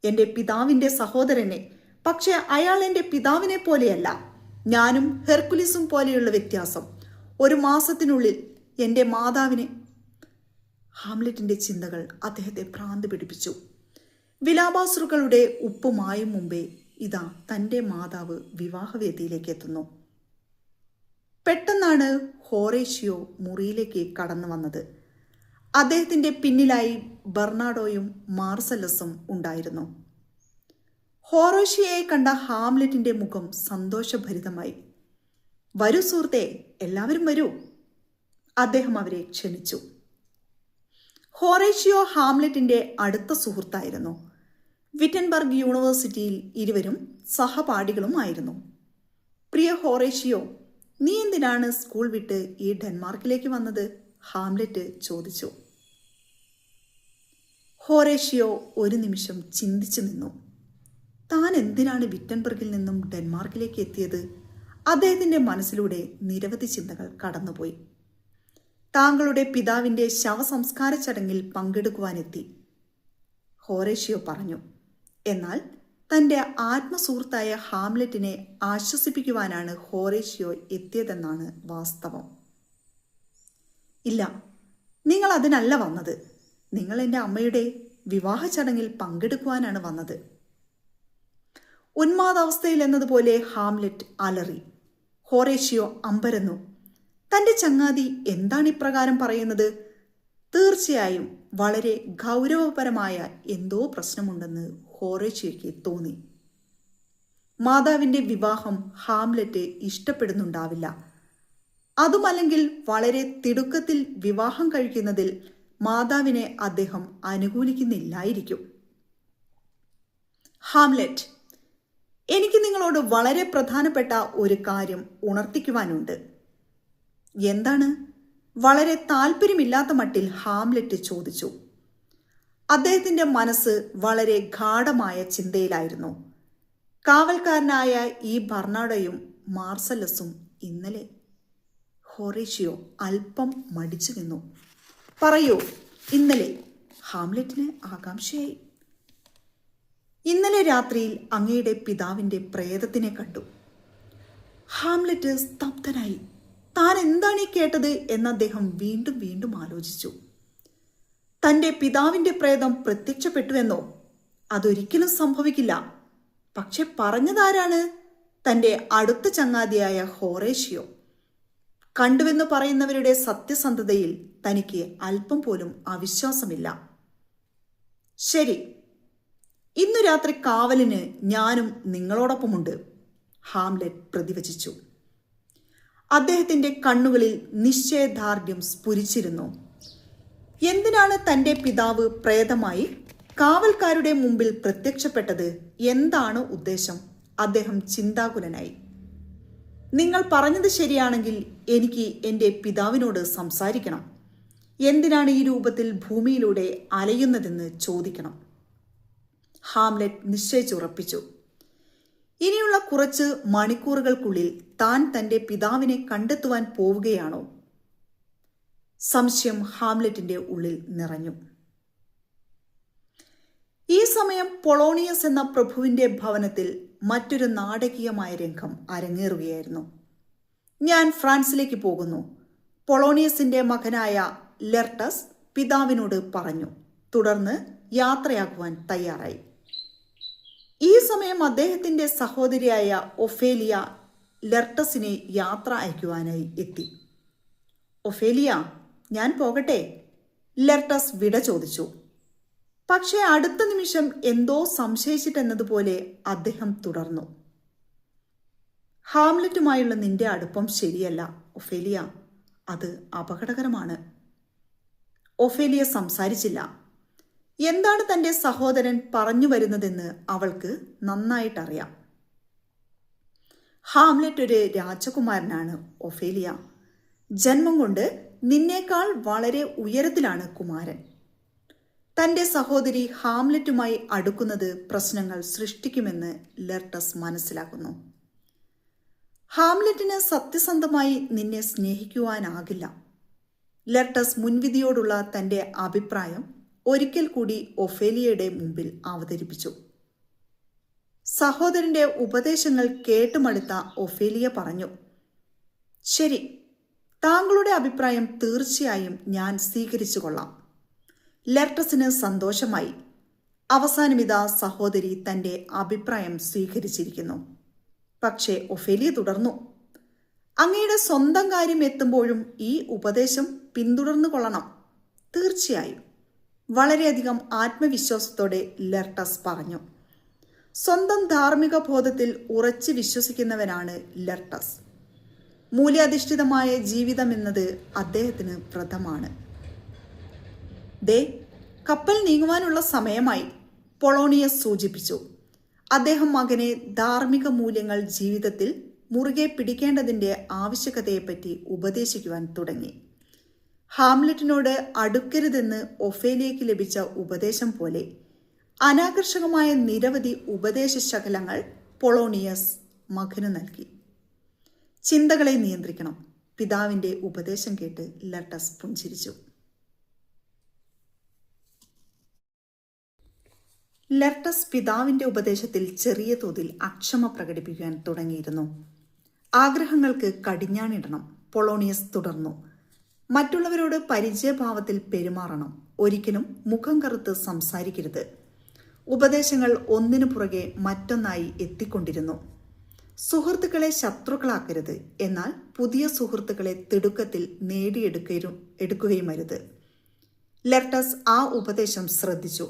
എൻ്റെ പിതാവിൻ്റെ സഹോദരനെ. പക്ഷെ അയാൾ എൻ്റെ പിതാവിനെ പോലെയല്ല. ഞാനും ഹെർക്കുലിസും പോലെയുള്ള വ്യത്യാസം. 1 മാസത്തിനുള്ളിൽ എൻ്റെ മാതാവിനെ. ഹാംലെറ്റിന്റെ ചിന്തകൾ അദ്ദേഹത്തെ ഭ്രാന്ത് പിടിപ്പിച്ചു. വിലാപാശ്രുക്കളുടെ ഉപ്പുമായും മുമ്പേ ഇതാ തൻ്റെ മാതാവ് വിവാഹവേദിയിലേക്ക് എത്തുന്നു. പെട്ടെന്നാണ് ഹോറേഷ്യോ മുറിയിലേക്ക് കടന്നു വന്നത്. അദ്ദേഹത്തിൻ്റെ പിന്നിലായി ബെർണാഡോയും മാർസലസും ഉണ്ടായിരുന്നു. ഹോറേഷ്യോയെ കണ്ട ഹാംലെറ്റിന്റെ മുഖം സന്തോഷഭരിതമായി. വരൂ സുഹൃത്തെ, എല്ലാവരും വരൂ. അദ്ദേഹം അവരെ ക്ഷണിച്ചു. ഹോറേഷ്യോ ഹാംലെറ്റിന്റെ അടുത്ത സുഹൃത്തായിരുന്നു. വിറ്റൻബർഗ് യൂണിവേഴ്സിറ്റിയിൽ ഇരുവരും സഹപാഠികളുമായിരുന്നു. പ്രിയ ഹോറേഷ്യോ, നീ എന്തിനാണ് സ്കൂൾ വിട്ട് ഈ ഡെൻമാർക്കിലേക്ക് വന്നത്? ഹാംലെറ്റ് ചോദിച്ചു. ഹോറേഷ്യോ ഒരു നിമിഷം ചിന്തിച്ചു നിന്നു. താൻ എന്തിനാണ് വിറ്റൻബർഗിൽ നിന്നും ഡെൻമാർക്കിലേക്ക് എത്തിയത്? അദ്ദേഹത്തിന്റെ മനസ്സിലൂടെ നിരവധി ചിന്തകൾ കടന്നുപോയി. താങ്കളുടെ പിതാവിൻ്റെ ശവസംസ്കാര ചടങ്ങിൽ പങ്കെടുക്കുവാനെത്തി, ഹോറേഷ്യോ പറഞ്ഞു. എന്നാൽ തൻ്റെ ആത്മസുഹൃത്തായ ഹാംലെറ്റിനെ ആശ്വസിപ്പിക്കുവാനാണ് ഹോറേഷ്യോ എത്തിയതെന്നാണ് വാസ്തവം. ഇല്ല, നിങ്ങൾ അതിനല്ല വന്നത്. നിങ്ങൾ എൻ്റെ അമ്മയുടെ വിവാഹ ചടങ്ങിൽ പങ്കെടുക്കുവാനാണ് വന്നത്. ഉന്മാദാവസ്ഥയിൽ എന്നതുപോലെ ഹാംലെറ്റ് അലറി. ഹോറേഷ്യോ അമ്പരന്നു. തൻ്റെ ചങ്ങാതി എന്താണ് ഇപ്രകാരം പറയുന്നത്? തീർച്ചയായും വളരെ ഗൗരവപരമായ എന്തോ പ്രശ്നമുണ്ടെന്ന് ഹോറേഷ്യോയ്ക്ക് തോന്നി. മാതാവിൻ്റെ വിവാഹം ഹാംലെറ്റ് ഇഷ്ടപ്പെടുന്നുണ്ടാവില്ല. അതുമല്ലെങ്കിൽ വളരെ തിടുക്കത്തിൽ വിവാഹം കഴിക്കുന്നതിൽ മാതാവിനെ അദ്ദേഹം അനുകൂലിക്കുന്നില്ലായിരിക്കും. ഹാംലെറ്റ്, എനിക്ക് നിങ്ങളോട് വളരെ പ്രധാനപ്പെട്ട ഒരു കാര്യം ഉണർത്തിക്കുവാനുണ്ട്. എന്താണ്? വളരെ താല്പര്യമില്ലാത്ത മട്ടിൽ ഹാംലെറ്റ് ചോദിച്ചു. അദ്ദേഹത്തിന്റെ മനസ്സ് വളരെ ഗാഢമായ ചിന്തയിലായിരുന്നു. കാവൽക്കാരനായ ഈ ബെർണാഡോയും മാർസലസും ഇന്നലെ. ഹോറേഷ്യോ അല്പം മടിച്ചു നിന്നു. പറയൂ, ഇന്നലെ? ഹാംലെറ്റിന് ആകാംക്ഷയായി. ഇന്നലെ രാത്രിയിൽ അങ്ങയുടെ പിതാവിൻ്റെ പ്രേതത്തിനെ കണ്ടു. ഹാംലെറ്റ് സ്തബ്ധനായി. താൻ എന്താണ് ഈ കേട്ടത് എന്ന് അദ്ദേഹം വീണ്ടും വീണ്ടും ആലോചിച്ചു. തൻ്റെ പിതാവിൻ്റെ പ്രേതം പ്രത്യക്ഷപ്പെട്ടുവെന്നോ? അതൊരിക്കലും സംഭവിക്കില്ല. പക്ഷെ പറഞ്ഞതാരാണ്? തൻ്റെ അടുത്ത ചങ്ങാതിയായ ഹോറേഷ്യോ. കണ്ടുവെന്ന് പറയുന്നവരുടെ സത്യസന്ധതയിൽ തനിക്ക് അല്പം പോലും അവിശ്വാസമില്ല. ശരി, ഇന്നു രാത്രി കാവലിന് ഞാനും നിങ്ങളോടൊപ്പമുണ്ട്, ഹാംലെറ്റ് പ്രതിവചിച്ചു. അദ്ദേഹത്തിന്റെ കണ്ണുകളിൽ നിശ്ചയദാർഢ്യം സ്ഫുരിച്ചിരുന്നു. എന്തിനാണ് തന്റെ പിതാവ് പ്രേതമായി കാവൽക്കാരുടെ മുമ്പിൽ പ്രത്യക്ഷപ്പെട്ടത്? എന്താണ് ഉദ്ദേശം? അദ്ദേഹം ചിന്താകുലനായി. നിങ്ങൾ പറഞ്ഞത് ശരിയാണെങ്കിൽ എനിക്ക് എൻ്റെ പിതാവിനോട് സംസാരിക്കണം. എന്തിനാണ് ഈ രൂപത്തിൽ ഭൂമിയിലൂടെ അലയുന്നതെന്ന് ചോദിക്കണം. ഹാംലെറ്റ് നിശ്ചയിച്ചുറപ്പിച്ചു. ഇനിയുള്ള കുറച്ച് മണിക്കൂറുകൾക്കുള്ളിൽ താൻ തൻ്റെ പിതാവിനെ കണ്ടെത്തുവാൻ പോവുകയാണോ? സംശയം ഹാംലെറ്റിന്റെ ഉള്ളിൽ നിറഞ്ഞു. ഈ സമയം പൊളോണിയസ് എന്ന പ്രഭുവിന്റെ ഭവനത്തിൽ മറ്റൊരു നാടകീയമായ രംഗം അരങ്ങേറുകയായിരുന്നു. ഞാൻ ഫ്രാൻസിലേക്ക് പോകുന്നു, പൊളോണിയസിന്റെ മകനായ ലെർട്ടസ് പിതാവിനോട് പറഞ്ഞു. തുടർന്ന് യാത്രയാക്കുവാൻ തയ്യാറായി. ഈ സമയം അദ്ദേഹത്തിന്റെ സഹോദരിയായ ഒഫേലിയ ലെർട്ടസിനെ യാത്ര അയക്കുവാനായി എത്തി. ഒഫേലിയ, ഞാൻ പോകട്ടെ? ലെർട്ടസ് വിട ചോദിച്ചു. പക്ഷേ അടുത്ത നിമിഷം എന്തോ സംശയിച്ചിട്ടെന്നതുപോലെ അദ്ദേഹം തുടർന്നു. ഹാംലെറ്റുമായുള്ള നിന്റെ അടുപ്പം ശരിയല്ല ഒഫേലിയ, അത് അപകടകരമാണ്. ഒഫേലിയ സംസാരിച്ചില്ല. എന്താണ് തന്റെ സഹോദരൻ പറഞ്ഞു വരുന്നതെന്ന് അവൾക്ക് നന്നായിട്ടറിയാം. ഹാംലെറ്റ് ഒരു രാജകുമാരനാണ് ഒഫേലിയ. ജന്മം കൊണ്ട് നിന്നേക്കാൾ വളരെ ഉയരത്തിലാണ് കുമാരൻ. തന്റെ സഹോദരി ഹാംലെറ്റുമായി അടുക്കുന്നത് പ്രശ്നങ്ങൾ സൃഷ്ടിക്കുമെന്ന് ലെർട്ടസ് മനസ്സിലാക്കുന്നു. ഹാംലെറ്റിന് സത്യസന്ധമായി നിന്നെ സ്നേഹിക്കുവാനാകില്ല. ലെർട്ടസ് മുൻവിധിയോടുള്ള തന്റെ അഭിപ്രായം ഒരിക്കൽ കൂടി ഒഫേലിയയുടെ മുമ്പിൽ അവതരിപ്പിച്ചു. സഹോദരന്റെ ഉപദേശങ്ങൾ കേട്ടുമടുത്ത ഒഫേലിയ പറഞ്ഞു, ശരി, താങ്കളുടെ അഭിപ്രായം തീർച്ചയായും ഞാൻ സ്വീകരിച്ചു കൊള്ളാം. ലെർട്ടസിന് സന്തോഷമായി. അവസാനമിതാ സഹോദരി തന്റെ അഭിപ്രായം സ്വീകരിച്ചിരിക്കുന്നു. പക്ഷേ ഒഫേലിയ തുടർന്നു, അങ്ങയുടെ സ്വന്തം കാര്യം എത്തുമ്പോഴും ഈ ഉപദേശം പിന്തുടർന്നു കൊള്ളണം. തീർച്ചയായും, വളരെയധികം ആത്മവിശ്വാസത്തോടെ ലെർട്ടസ് പറഞ്ഞു. സ്വന്തം ധാർമ്മിക ബോധത്തിൽ ഉറച്ചു വിശ്വസിക്കുന്നവനാണ് ലെർട്ടസ്. മൂല്യാധിഷ്ഠിതമായ ജീവിതം എന്നത് അദ്ദേഹത്തിന് വ്രതമാണ്. ദേ, കപ്പൽ നീങ്ങുവാനുള്ള സമയമായി, പൊളോണിയസ് സൂചിപ്പിച്ചു. അദ്ദേഹം മകനെ ധാർമ്മിക മൂല്യങ്ങൾ ജീവിതത്തിൽ മുറുകെ പിടിക്കേണ്ടതിൻ്റെ ആവശ്യകതയെപ്പറ്റി ഉപദേശിക്കുവാൻ തുടങ്ങി. ഹാംലെറ്റിനോട് അടുക്കരുതെന്ന് ഒഫേലിയയ്ക്ക് ലഭിച്ച ഉപദേശം പോലെ അനാകർഷകമായ നിരവധി ഉപദേശശകലങ്ങൾ പൊളോണിയസ് മകനു നൽകി. ചിന്തകളെ നിയന്ത്രിക്കണം. പിതാവിന്റെ ഉപദേശം കേട്ട് ലെർട്ടസ് പുഞ്ചിരിച്ചു. ലെർട്ടസ് പിതാവിന്റെ ഉപദേശത്തിൽ ചെറിയ തോതിൽ അക്ഷമ പ്രകടിപ്പിക്കാൻ തുടങ്ങിയിരുന്നു. ആഗ്രഹങ്ങൾക്ക് കടിഞ്ഞാണിടണം, പൊളോണിയസ് തുടർന്നു. മറ്റുള്ളവരോട് പരിചയഭാവത്തിൽ പെരുമാറണം. ഒരിക്കലും മുഖം കറുത്ത് സംസാരിക്കരുത്. ഉപദേശങ്ങൾ ഒന്നിനു പുറകെ മറ്റൊന്നായി എത്തിക്കൊണ്ടിരുന്നു. സുഹൃത്തുക്കളെ ശത്രുക്കളാക്കരുത്, എന്നാൽ പുതിയ സുഹൃത്തുക്കളെ തിടുക്കത്തിൽ എടുക്കുകയുമരുത്. ലെർട്ടസ് ആ ഉപദേശം ശ്രദ്ധിച്ചു.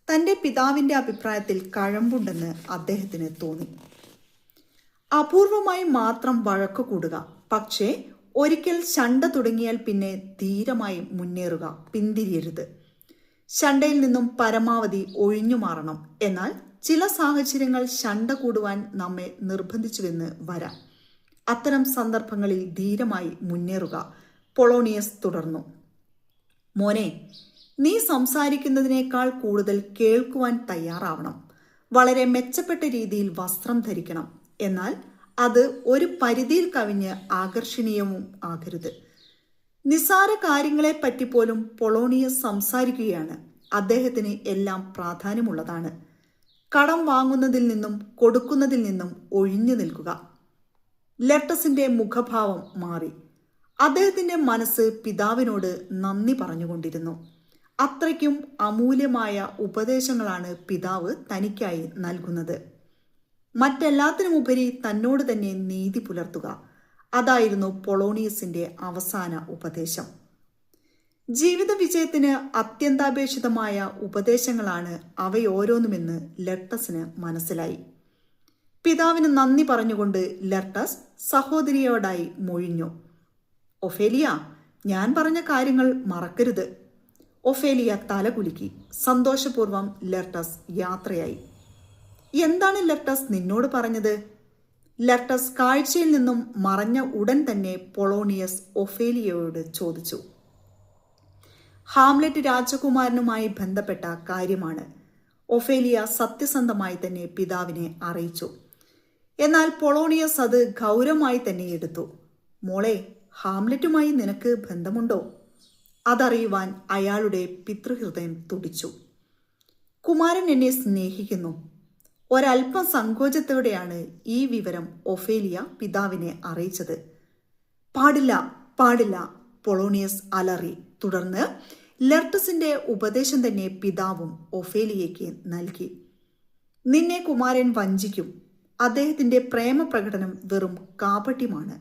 തന്റെ പിതാവിന്റെ അഭിപ്രായത്തിൽ കഴമ്പുണ്ടെന്ന് അദ്ദേഹത്തിന് തോന്നി. അപൂർവമായി മാത്രം വഴക്കു കൂടുക, പക്ഷേ ഒരിക്കൽ ശണ്ട തുടങ്ങിയാൽ പിന്നെ ധീരമായി മുന്നേറുക, പിന്തിരിയരുത്. ശണ്ടയിൽ നിന്നും പരമാവധി ഒഴിഞ്ഞു മാറണം. എന്നാൽ ചില സാഹചര്യങ്ങൾ ശണ്ട കൂടുവാൻ നമ്മെ നിർബന്ധിച്ചുവെന്ന് വരാം. അത്തരം സന്ദർഭങ്ങളിൽ ധീരമായി മുന്നേറുക, പൊളോണിയസ് തുടർന്നു. മോനെ, നീ സംസാരിക്കുന്നതിനേക്കാൾ കൂടുതൽ കേൾക്കുവാൻ തയ്യാറാവണം. വളരെ മെച്ചപ്പെട്ട രീതിയിൽ വസ്ത്രം ധരിക്കണം. എന്നാൽ അത് ഒരു പരിധിയിൽ കവിഞ്ഞ് ആകർഷണീയവും ആകരുത്. നിസ്സാര കാര്യങ്ങളെപ്പറ്റി പോലും പൊളോണിയസ് സംസാരിക്കുകയാണ്. അദ്ദേഹത്തിന് എല്ലാം പ്രാധാന്യമുള്ളതാണ്. കടം വാങ്ങുന്നതിൽ നിന്നും കൊടുക്കുന്നതിൽ നിന്നും ഒഴിഞ്ഞു നിൽക്കുക. ലെർട്ടസിന്റെ മുഖഭാവം മാറി. അദ്ദേഹത്തിന്റെ മനസ്സ് പിതാവിനോട് നന്ദി പറഞ്ഞുകൊണ്ടിരുന്നു. അത്രയ്ക്കും അമൂല്യമായ ഉപദേശങ്ങളാണ് പിതാവ് തനിക്കായി നൽകുന്നത്. മറ്റെല്ലാത്തിനുമുപരി തന്നോട് തന്നെ നീതി പുലർത്തുക. അതായിരുന്നു പൊളോണിയസിന്റെ അവസാന ഉപദേശം. ജീവിത വിജയത്തിന് അത്യന്താപേക്ഷിതമായ ഉപദേശങ്ങളാണ് അവയോരോന്നുമെന്ന് ലെർട്ടസിന് മനസ്സിലായി. പിതാവിന് നന്ദി പറഞ്ഞുകൊണ്ട് ലെർട്ടസ് സഹോദരിയോടായി മൊഴിഞ്ഞു. ഒഫേലിയ, ഞാൻ പറഞ്ഞ കാര്യങ്ങൾ മറക്കരുത്. ഒഫേലിയ തലകുലുക്കി. സന്തോഷപൂർവ്വം ലെർട്ടസ് യാത്രയായി. എന്താണ് ലെർട്ടസ് നിന്നോട് പറഞ്ഞത്? ലെർട്ടസ് കാഴ്ചയിൽ നിന്നും മറഞ്ഞ ഉടൻ തന്നെ പൊളോണിയസ് ഒഫേലിയയോട് ചോദിച്ചു. ഹാംലെറ്റ് രാജകുമാരനുമായി ബന്ധപ്പെട്ട കാര്യമാണ്. ഒഫേലിയ സത്യസന്ധമായി തന്നെ പിതാവിനെ അറിയിച്ചു. എന്നാൽ പൊളോണിയസ് അത് ഗൗരവമായി തന്നെ എടുത്തു. മോളെ, ഹാംലെറ്റുമായി നിനക്ക് ബന്ധമുണ്ടോ? അതറിയുവാൻ അയാളുടെ പിതൃഹൃദയം തുടിച്ചു. കുമാരൻ എന്നെ സ്നേഹിക്കുന്നു. ഒരൽപ്പം സങ്കോചത്തോടെയാണ് ഈ വിവരം ഒഫേലിയ പിതാവിനെ അറിയിച്ചത്. പാടില്ല, പാടില്ല, പൊളോണിയസ് അലറി. തുടർന്ന് ലെർട്ടസിന്റെ ഉപദേശം തന്നെ പിതാവും ഒഫേലിയയ്ക്ക് നൽകി. നിന്നെ കുമാരൻ വഞ്ചിക്കും. അദ്ദേഹത്തിന്റെ പ്രേമപ്രകടനം വെറും കാപട്യമാണ്,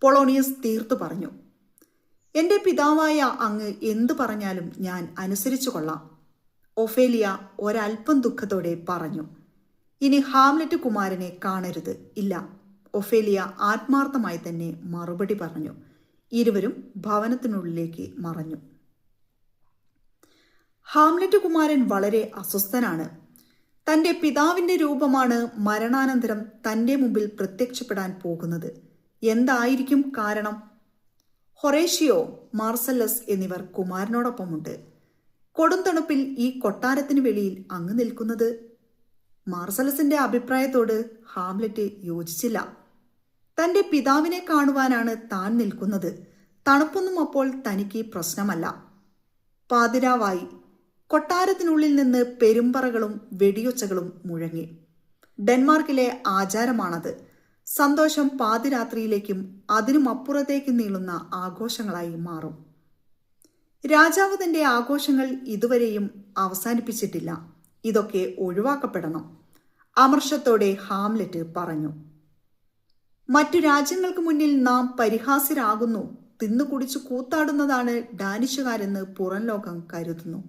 പൊളോണിയസ് തീർത്തു പറഞ്ഞു. എന്റെ പിതാവായ അങ്ങ് എന്തു പറഞ്ഞാലും ഞാൻ അനുസരിച്ചു കൊള്ളാം, ഒഫേലിയ ഒരൽപ്പം ദുഃഖത്തോടെ പറഞ്ഞു. ഇനി ഹാംലെറ്റ് കുമാരനെ കാണരുത്. ഇല്ല, ഒഫേലിയ ആത്മാർത്ഥമായി തന്നെ മറുപടി പറഞ്ഞു. ഇരുവരും ഭവനത്തിനുള്ളിലേക്ക് മറഞ്ഞു. ഹാംലെറ്റ് കുമാരൻ വളരെ അസ്വസ്ഥനാണ്. തന്റെ പിതാവിന്റെ രൂപമാണ് മരണാനന്തരം തന്റെ മുമ്പിൽ പ്രത്യക്ഷപ്പെടാൻ പോകുന്നത്. എന്തായിരിക്കും കാരണം? ഹൊറേഷ്യോ, മാർസല്ലസ് എന്നിവർ കുമാരനോടൊപ്പമുണ്ട്. കൊടുംതണുപ്പിൽ ഈ കൊട്ടാരത്തിന് വെളിയിൽ അങ്ങ് നിൽക്കുന്നത്. മാർസലസിന്റെ അഭിപ്രായത്തോട് ഹാംലെറ്റ് യോജിച്ചില്ല. തന്റെ പിതാവിനെ കാണുവാനാണ് താൻ നിൽക്കുന്നത്. തണുപ്പൊന്നും അപ്പോൾ തനിക്ക് പ്രശ്നമല്ല. പാതിരാവായി. കൊട്ടാരത്തിനുള്ളിൽ നിന്ന് പെരുമ്പറകളും വെടിയൊച്ചകളും മുഴങ്ങി. ഡെൻമാർക്കിലെ ആചാരമാണത്. സന്തോഷം പാതിരാത്രിയിലേക്കും അതിനുമപ്പുറത്തേക്കും നീളുന്ന ആഘോഷങ്ങളായി മാറും. രാജാവ് തന്റെ ആഘോഷങ്ങൾ ഇതുവരെയും അവസാനിപ്പിച്ചിട്ടില്ല. ഇതൊക്കെ ഒഴിവാക്കപ്പെടണം, അമർഷത്തോടെ ഹാംലെറ്റ് പറഞ്ഞു. മറ്റു രാജ്യങ്ങൾക്ക് മുന്നിൽ നാം പരിഹാസ്യരാകുന്നു. തിന്നുകുടിച്ചു കൂത്താടുന്നതാണ് ഡാനിഷുകാരെന്ന് പുറം ലോകം കരുതുന്നു.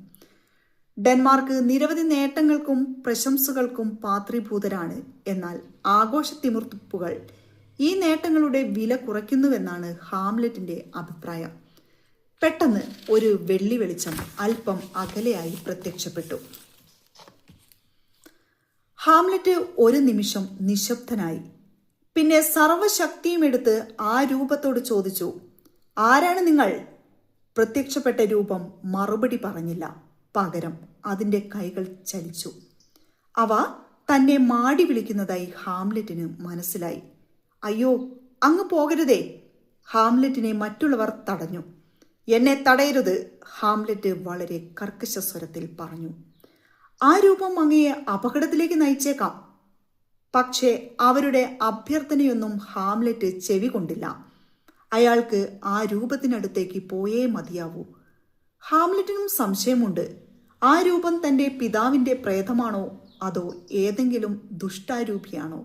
ഡെൻമാർക്ക് നിരവധി നേട്ടങ്ങൾക്കും പ്രശംസകൾക്കും പാത്രീഭൂതരാണ്. എന്നാൽ ആഘോഷത്തിമിർപ്പുകൾ ഈ നേട്ടങ്ങളുടെ വില കുറയ്ക്കുന്നുവെന്നാണ് ഹാംലെറ്റിന്റെ അഭിപ്രായം. പെട്ടെന്ന് ഒരു വെള്ളി വെളിച്ചം അല്പം അകലെയായി പ്രത്യക്ഷപ്പെട്ടു. ഹാംലെറ്റ് ഒരു നിമിഷം നിശബ്ദനായി. പിന്നെ സർവശക്തിയും എടുത്ത് ആ രൂപത്തോട് ചോദിച്ചു, ആരാണ് നിങ്ങൾ? പ്രത്യക്ഷപ്പെട്ട രൂപം മറുപടി പറഞ്ഞില്ല. പകരം അതിൻ്റെ കൈകൾ ചലിച്ചു. അവ തന്നെ മാടി വിളിക്കുന്നതായി ഹാംലെറ്റിന് മനസ്സിലായി. അയ്യോ, അങ്ങ് പോകരുതേ! ഹാംലെറ്റിനെ മറ്റുള്ളവർ തടഞ്ഞു. എന്നെ തടയരുത്, ഹാംലെറ്റ് വളരെ കർക്കശ സ്വരത്തിൽ പറഞ്ഞു. ആ രൂപം അങ്ങയെ അപകടത്തിലേക്ക് നയിച്ചേക്കാം. പക്ഷേ അവരുടെ അഭ്യർത്ഥനയൊന്നും ഹാംലെറ്റ് ചെവി കൊണ്ടില്ല. അയാൾക്ക് ആ രൂപത്തിനടുത്തേക്ക് പോയേ മതിയാവൂ. ഹാംലെറ്റിനും സംശയമുണ്ട്. ആ രൂപം തന്റെ പിതാവിന്റെ പ്രേതമാണോ അതോ ഏതെങ്കിലും ദുഷ്ടാരൂപിയാണോ?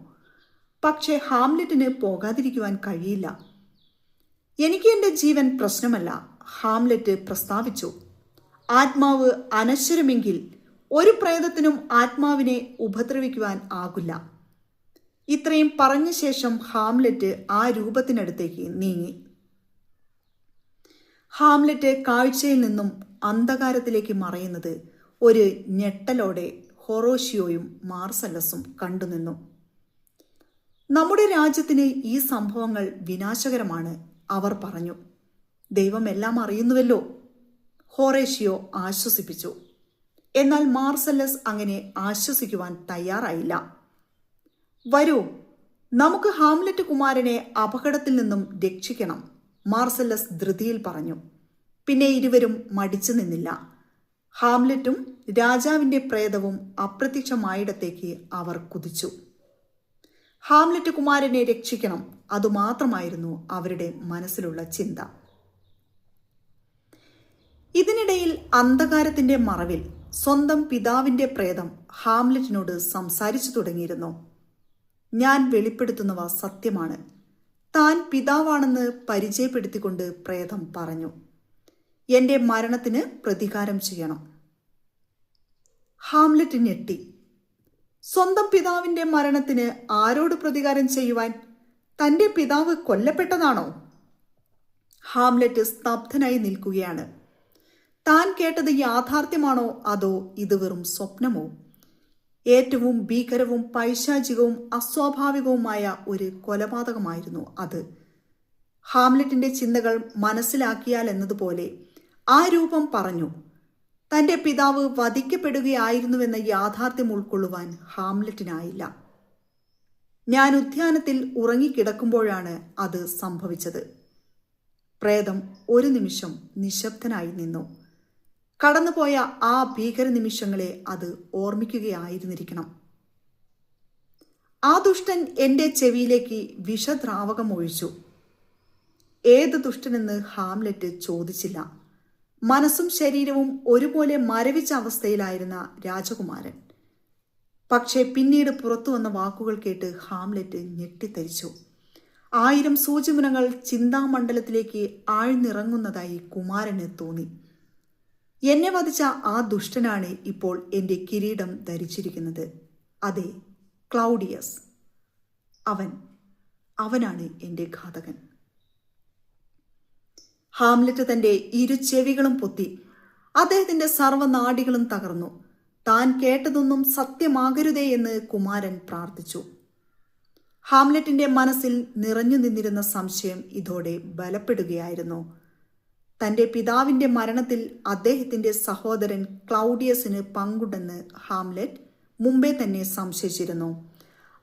പക്ഷേ ഹാംലെറ്റിന് പോകാതിരിക്കുവാൻ കഴിയില്ല. എനിക്ക് എൻ്റെ ജീവൻ പ്രശ്നമല്ല, ഹാംലെറ്റ് പ്രസ്താവിച്ചു. ആത്മാവ് അനശ്വരമെങ്കിൽ ഒരു പ്രേതത്തിനും ആത്മാവിനെ ഉപദ്രവിക്കുവാൻ ആകില്ല. ഇത്രയും പറഞ്ഞ ശേഷം ഹാംലെറ്റ് ആ രൂപത്തിനടുത്തേക്ക് നീങ്ങി. ഹാംലെറ്റ് കാഴ്ചയിൽ നിന്നും അന്ധകാരത്തിലേക്ക് മറയുന്നത് ഒരു ഞെട്ടലോടെ ഹൊറേഷ്യോയും മാർസല്ലസും കണ്ടുനിന്നു. നമ്മുടെ രാജ്യത്തിന് ഈ സംഭവങ്ങൾ വിനാശകരമാണ്, അവർ പറഞ്ഞു. ദൈവം എല്ലാം അറിയുന്നുവല്ലോ, ഹൊറേഷ്യോ ആശ്വസിപ്പിച്ചു. എന്നാൽ മാർസല്ലസ് അങ്ങനെ ആശ്വസിക്കുവാൻ തയ്യാറായില്ല. വരൂ, നമുക്ക് ഹാംലെറ്റ് കുമാരനെ അപകടത്തിൽ നിന്നും രക്ഷിക്കണം, മാർസല്ലസ് ധൃതിയിൽ പറഞ്ഞു. പിന്നെ ഇരുവരും മടിച്ചു നിന്നില്ല. ഹാംലെറ്റും രാജാവിന്റെ പ്രേതവും അപ്രത്യക്ഷമായിടത്തേക്ക് അവർ കുതിച്ചു. ഹാംലെറ്റ് കുമാരനെ രക്ഷിക്കണം, അതുമാത്രമായിരുന്നു അവരുടെ മനസ്സിലുള്ള ചിന്ത. ഇതിനിടയിൽ അന്ധകാരത്തിന്റെ മറവിൽ സ്വന്തം പിതാവിന്റെ പ്രേതം ഹാംലെറ്റിനോട് സംസാരിച്ചു തുടങ്ങിയിരുന്നു. ഞാൻ വെളിപ്പെടുത്തുന്നവ സത്യമാണ്. താൻ പിതാവാണെന്ന് പരിചയപ്പെടുത്തിക്കൊണ്ട് പ്രേതം പറഞ്ഞു. എൻ്റെ മരണത്തിന് പ്രതികാരം ചെയ്യണം. ഹാംലെറ്റ് ഞെട്ടി. സ്വന്തം പിതാവിൻ്റെ മരണത്തിന് ആരോട് പ്രതികാരം ചെയ്യുവാൻ? തൻ്റെ പിതാവ് കൊല്ലപ്പെട്ടതാണോ? ഹാംലെറ്റ് സ്തബ്ധനായി നിൽക്കുകയാണ്. താൻ കേട്ടത് യാഥാർത്ഥ്യമാണോ അതോ ഇത് വെറും സ്വപ്നമോ? ഏറ്റവും ഭീകരവും പൈശാചികവും അസ്വാഭാവികവുമായ ഒരു കൊലപാതകമായിരുന്നു അത്. ഹാംലെറ്റിന്റെ ചിന്തകൾ മനസ്സിലാക്കിയാൽ എന്നതുപോലെ ആ രൂപം പറഞ്ഞു. തൻ്റെ പിതാവ് വധിക്കപ്പെടുകയായിരുന്നുവെന്ന യാഥാർത്ഥ്യം ഉൾക്കൊള്ളുവാൻ ഹാംലെറ്റിനായില്ല. ഞാൻ ഉദ്യാനത്തിൽ ഉറങ്ങിക്കിടക്കുമ്പോഴാണ് അത് സംഭവിച്ചത്. പ്രേതം ഒരു നിമിഷം നിശബ്ദനായി നിന്നു. കടന്നുപോയ ആ ഭീകര നിമിഷങ്ങളെ അത് ഓർമ്മിക്കുകയായിരുന്നിരിക്കണം. ആ ദുഷ്ടൻ എൻ്റെ ചെവിയിലേക്ക് വിഷദ്രാവകം ഒഴിച്ചു. ഏത് ദുഷ്ടനെന്ന് ഹാംലെറ്റ് ചോദിച്ചില്ല. മനസ്സും ശരീരവും ഒരുപോലെ മരവിച്ച അവസ്ഥയിലായിരുന്ന രാജകുമാരൻ. പക്ഷേ പിന്നീട് പുറത്തു വന്ന വാക്കുകൾ കേട്ട് ഹാംലെറ്റ് ഞെട്ടിത്തരിച്ചു. 1000 സൂചിമുനകൾ ചിന്താമണ്ഡലത്തിലേക്ക് ആഴ്ന്നിറങ്ങുന്നതായി കുമാരന് തോന്നി. എന്നെ വധിച്ച ആ ദുഷ്ടനാണ് ഇപ്പോൾ എൻ്റെ കിരീടം ധരിച്ചിരിക്കുന്നത്. അതെ, ക്ലൗഡിയസ്. അവനാണ് എൻ്റെ ഘാതകൻ. ഹാംലെറ്റ് തൻ്റെ ഇരുചെവികളും പൊത്തി. അദ്ദേഹത്തിൻ്റെ സർവ്വനാഡികളും തകർന്നു. താൻ കേട്ടതൊന്നും സത്യമാകരുതേ എന്ന് കുമാരൻ പ്രാർത്ഥിച്ചു. ഹാംലെറ്റിന്റെ മനസ്സിൽ നിറഞ്ഞു നിന്നിരുന്ന സംശയം ഇതോടെ ബലപ്പെടുകയായിരുന്നു. തൻ്റെ പിതാവിൻ്റെ മരണത്തിൽ അദ്ദേഹത്തിൻ്റെ സഹോദരൻ ക്ലൗഡിയസിന് പങ്കുണ്ടെന്ന് ഹാംലെറ്റ് മുമ്പേ തന്നെ സംശയിച്ചിരുന്നു.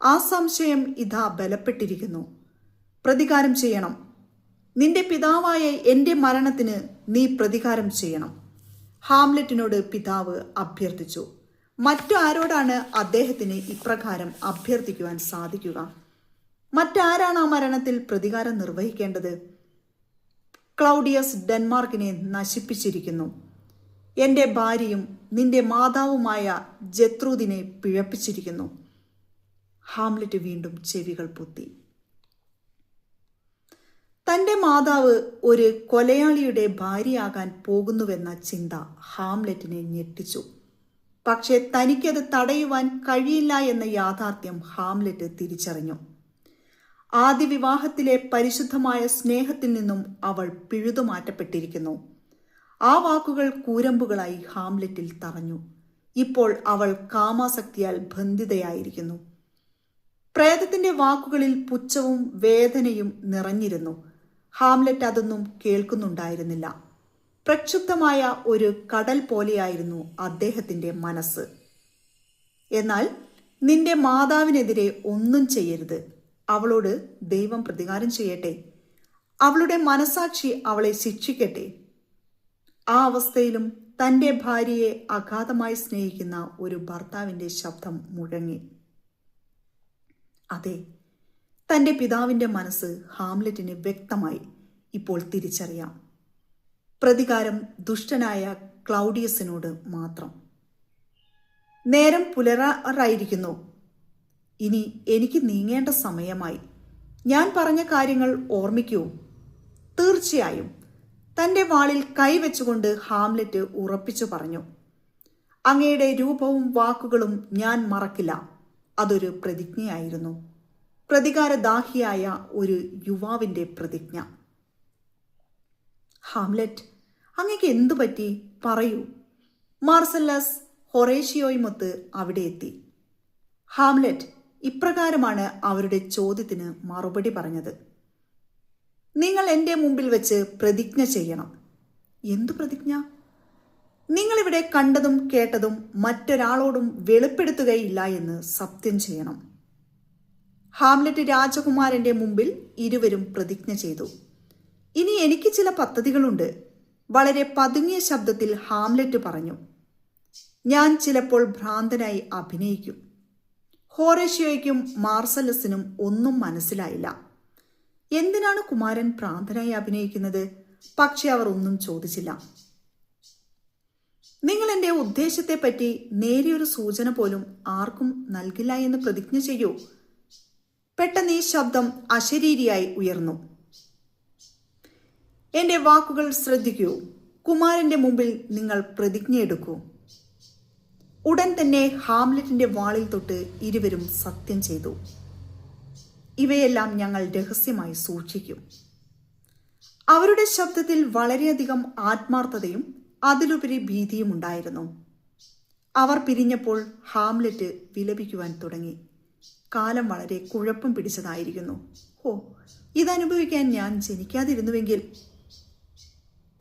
ആ സംശയം ഇതാ ബലപ്പെട്ടിരിക്കുന്നു. പ്രതികാരം ചെയ്യണം. നിന്റെ പിതാവായ എൻ്റെ മരണത്തിന് നീ പ്രതികാരം ചെയ്യണം. ഹാംലെറ്റിനോട് പിതാവ് അഭ്യർത്ഥിച്ചു. മറ്റു ആരോടാണ് അദ്ദേഹത്തിന് ഇപ്രകാരം അഭ്യർത്ഥിക്കുവാൻ സാധിക്കുക? മറ്റാരാണ് ആ മരണത്തിൽ പ്രതികാരം നിർവഹിക്കേണ്ടത്? ക്ലൗഡിയസ് ഡെൻമാർക്കിനെ നശിപ്പിച്ചിരിക്കുന്നു. എൻ്റെ ഭാര്യയും നിന്റെ മാതാവുമായ ജത്രൂദിനെ പിഴപ്പിച്ചിരിക്കുന്നു. ഹാംലെറ്റ് വീണ്ടും ചെവികൾ പൊത്തി. തൻ്റെ മാതാവ് ഒരു കൊലയാളിയുടെ ഭാര്യയാകാൻ പോകുന്നുവെന്ന ചിന്ത ഹാംലെറ്റിനെ ഞെട്ടിച്ചു. പക്ഷേ തനിക്കത് തടയുവാൻ കഴിയില്ല എന്ന യാഥാർത്ഥ്യം ഹാംലെറ്റ് തിരിച്ചറിഞ്ഞു. ആദ്യ വിവാഹത്തിലെ പരിശുദ്ധമായ സ്നേഹത്തിൽ നിന്നും അവൾ പിഴുതുമാറ്റപ്പെട്ടിരിക്കുന്നു. ആ വാക്കുകൾ കൂരമ്പുകളായി ഹാംലെറ്റിൽ തറഞ്ഞു. ഇപ്പോൾ അവൾ കാമാസക്തിയാൽ ബന്ധിതയായിരിക്കുന്നു. പ്രേതത്തിന്റെ വാക്കുകളിൽ പുച്ഛവും വേദനയും നിറഞ്ഞിരുന്നു. ഹാംലെറ്റ് അതൊന്നും കേൾക്കുന്നുണ്ടായിരുന്നില്ല. പ്രക്ഷുബ്ധമായ ഒരു കടൽ പോലെയായിരുന്നു അദ്ദേഹത്തിന്റെ മനസ്സ്. എന്നാൽ നിന്റെ മാതാവിനെതിരെ ഒന്നും ചെയ്യരുത്. അവളോട് ദൈവം പ്രതികാരം ചെയ്യട്ടെ. അവളുടെ മനസാക്ഷി അവളെ ശിക്ഷിക്കട്ടെ. ആ അവസ്ഥയിലും തൻ്റെ ഭാര്യയെ അഗാധമായി സ്നേഹിക്കുന്ന ഒരു ഭർത്താവിൻ്റെ ശബ്ദം മുഴങ്ങി. അതെ, തൻ്റെ പിതാവിൻ്റെ മനസ്സ് ഹാംലെറ്റിന് വ്യക്തമായി ഇപ്പോൾ തിരിച്ചറിയാം. പ്രതികാരം ദുഷ്ടനായ ക്ലൗഡിയസിനോട് മാത്രം. നേരം പുലരാറായിരിക്കുന്നു. ഇനി എനിക്ക് നീങ്ങേണ്ട സമയമായി. ഞാൻ പറഞ്ഞ കാര്യങ്ങൾ ഓർമ്മിക്കൂ. തീർച്ചയായും. തൻ്റെ വാളിൽ കൈവച്ചുകൊണ്ട് ഹാംലെറ്റ് ഉറപ്പിച്ചു പറഞ്ഞു. അങ്ങയുടെ രൂപവും വാക്കുകളും ഞാൻ മറക്കില്ല. അതൊരു പ്രതിജ്ഞയായിരുന്നു. പ്രതികാരദാഹിയായ ഒരു യുവാവിൻ്റെ പ്രതിജ്ഞ. ഹാംലെറ്റ്, അങ്ങക്ക് എന്തു പറ്റി? പറയൂ. മാർസല്ലസ് ഹൊറേഷ്യോയുമൊത്ത് അവിടെ എത്തി. ഹാംലെറ്റ് ഇപ്രകാരമാണ് അവരുടെ ചോദ്യത്തിന് മറുപടി പറഞ്ഞത്. നിങ്ങൾ എൻ്റെ മുമ്പിൽ വെച്ച് പ്രതിജ്ഞ ചെയ്യണം. എന്തു പ്രതിജ്ഞ? നിങ്ങളിവിടെ കണ്ടതും കേട്ടതും മറ്റൊരാളോടും വെളിപ്പെടുത്തുകയില്ല എന്ന് സത്യം ചെയ്യണം. ഹാംലെറ്റ് രാജകുമാരന്റെ മുമ്പിൽ ഇരുവരും പ്രതിജ്ഞ ചെയ്തു. ഇനി എനിക്ക് ചില പദ്ധതികളുണ്ട്. വളരെ പതുങ്ങിയ ശബ്ദത്തിൽ ഹാംലെറ്റ് പറഞ്ഞു. ഞാൻ ചിലപ്പോൾ ഭ്രാന്തനായി അഭിനയിക്കും. ഹോറേഷ്യോയ്ക്കും മാർസലസിനും ഒന്നും മനസ്സിലായില്ല. എന്തിനാണ് കുമാരൻ ഭ്രാന്തനായി അഭിനയിക്കുന്നത്? പക്ഷെ അവർ ഒന്നും ചോദിച്ചില്ല. നിങ്ങൾ എൻ്റെ ഉദ്ദേശത്തെപ്പറ്റി നേരിയൊരു സൂചന പോലും ആർക്കും നൽകില്ല എന്ന് പ്രതിജ്ഞ ചെയ്യൂ. പെട്ടെന്ന് ഈ ശബ്ദം അശരീരിയായി ഉയർന്നു. എൻ്റെ വാക്കുകൾ ശ്രദ്ധിക്കൂ. കുമാരന്റെ മുമ്പിൽ നിങ്ങൾ പ്രതിജ്ഞയെടുക്കൂ. ഉടൻ തന്നെ ഹാംലെറ്റിന്റെ വാളിൽ തൊട്ട് ഇരുവരും സത്യം ചെയ്തു. ഇവയെല്ലാം ഞങ്ങൾ രഹസ്യമായി സൂക്ഷിക്കും. അവരുടെ ശബ്ദത്തിൽ വളരെയധികം ആത്മാർത്ഥതയും അതിലുപരി ഭീതിയും ഉണ്ടായിരുന്നു. അവർ പിരിഞ്ഞപ്പോൾ ഹാംലെറ്റ് വിലപിക്കുവാൻ തുടങ്ങി. കാലം വളരെ കുഴപ്പം പിടിച്ചതായിരിക്കുന്നു. ഓ, ഇതനുഭവിക്കാൻ ഞാൻ ജനിക്കാതിരുന്നുവെങ്കിൽ.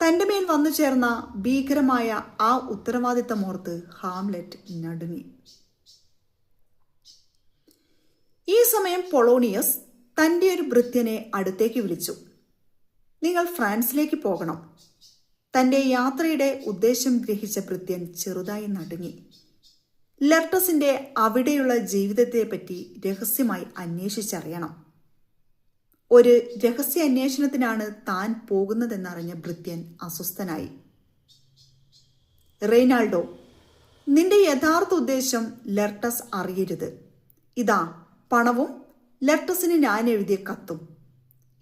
തൻ്റെ മേൽ വന്നു ചേർന്ന ഭീകരമായ ആ ഉത്തരവാദിത്തമോർത്ത് ഹാംലെറ്റ് നടുങ്ങി. ഈ സമയം പൊളോണിയസ് തൻ്റെ ഒരു ഭൃത്യനെ അടുത്തേക്ക് വിളിച്ചു. നിങ്ങൾ ഫ്രാൻസിലേക്ക് പോകണം. തൻ്റെ യാത്രയുടെ ഉദ്ദേശം ഗ്രഹിച്ച ഭൃത്യൻ ചെറുതായി നടുങ്ങി. ലെർട്ടസിന്റെ അവിടെയുള്ള ജീവിതത്തെപ്പറ്റി രഹസ്യമായി അന്വേഷിച്ചറിയണം. ഒരു രഹസ്യ അന്വേഷണത്തിനാണ് താൻ പോകുന്നതെന്നറിഞ്ഞ ഭൃത്യൻ അസ്വസ്ഥനായി. റെയ്നാൾഡോ, നിന്റെ യഥാർത്ഥ ഉദ്ദേശം ലെർട്ടസ് അറിയരുത്. ഇതാ പണവും ലെർട്ടസിന് ഞാൻ എഴുതിയ കത്തും.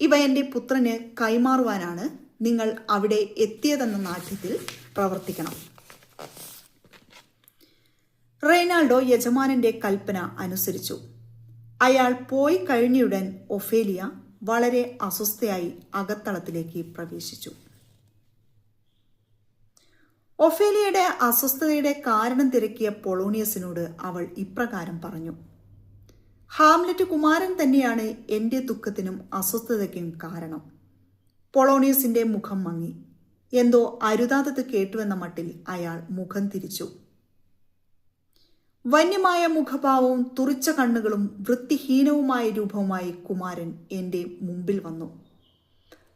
ഇവ എൻ്റെ പുത്രന് കൈമാറുവാനാണ് നിങ്ങൾ അവിടെ എത്തിയതെന്ന നാട്യത്തിൽ പ്രവർത്തിക്കണം. റെയ്നാൾഡോ യജമാനന്റെ കൽപ്പന അനുസരിച്ചു. അയാൾ പോയി കഴിഞ്ഞയുടൻ ഒഫേലിയ വളരെ അസ്വസ്ഥയായി അകത്തളത്തിലേക്ക് പ്രവേശിച്ചു. ഒഫേലിയയുടെ അസ്വസ്ഥതയുടെ കാരണം തിരക്കിയ പൊളോണിയസിനോട് അവൾ ഇപ്രകാരം പറഞ്ഞു. ഹാംലെറ്റ് കുമാരൻ തന്നെയാണ് എൻ്റെ ദുഃഖത്തിനും അസ്വസ്ഥതയ്ക്കും കാരണം. പൊളോണിയസിന്റെ മുഖം മങ്ങി. എന്തോ അരുതാത്തത് കേട്ടുവെന്ന മട്ടിൽ അയാൾ മുഖം തിരിച്ചു. വന്യമായ മുഖഭാവവും തുറിച്ച കണ്ണുകളും വൃത്തിഹീനവുമായ രൂപവുമായി കുമാരൻ എൻ്റെ മുമ്പിൽ വന്നു.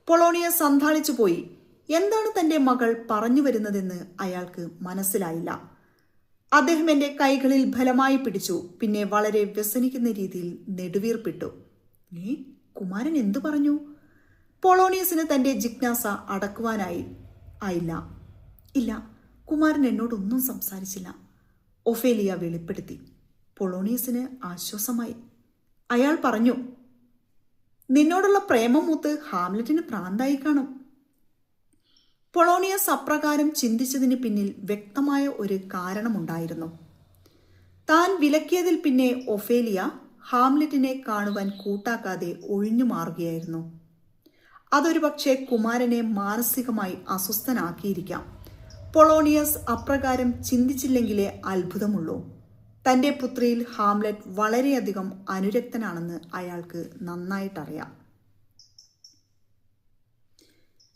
പൊളോണിയസ് സന്ധാളിച്ചു പോയി. എന്താണ് തൻ്റെ മകൾ പറഞ്ഞു വരുന്നതെന്ന് അയാൾക്ക് മനസ്സിലായില്ല. അദ്ദേഹം എൻ്റെ കൈകളിൽ ബലമായി പിടിച്ചു. പിന്നെ വളരെ വ്യസനിക്കുന്ന രീതിയിൽ നെടുവീർപ്പിട്ടു. കുമാരൻ എന്തു പറഞ്ഞു? പൊളോണിയസിന് തൻ്റെ ജിജ്ഞാസ അടക്കുവാനായില്ല. ഇല്ല, കുമാരൻ എന്നോടൊന്നും സംസാരിച്ചില്ല, ഒഫേലിയ വെളിപ്പെടുത്തി. പൊളോണിയസിന് ആശ്വാസമായി. അയാൾ പറഞ്ഞു, നിന്നോടുള്ള പ്രേമം മൂത്ത് ഹാംലെറ്റിന് ഭ്രാന്തായി കാണും. പൊളോണിയസ് അപ്രകാരം ചിന്തിച്ചതിന് പിന്നിൽ വ്യക്തമായ ഒരു കാരണമുണ്ടായിരുന്നു. താൻ വിലക്കിയതിൽ പിന്നെ ഒഫേലിയ ഹാംലെറ്റിനെ കാണുവാൻ കൂട്ടാക്കാതെ ഒഴിഞ്ഞു മാറുകയായിരുന്നു. അതൊരു പക്ഷേ കുമാരനെ മാനസികമായി അസ്വസ്ഥനാക്കിയിരിക്കാം. പൊളോണിയസ് അപ്രകാരം ചിന്തിച്ചില്ലെങ്കിലേ അത്ഭുതമുള്ളൂ. തൻ്റെ പുത്രിയിൽ ഹാംലെറ്റ് വളരെയധികം അനുരക്തനാണെന്ന് അയാൾക്ക് നന്നായിട്ടറിയാം.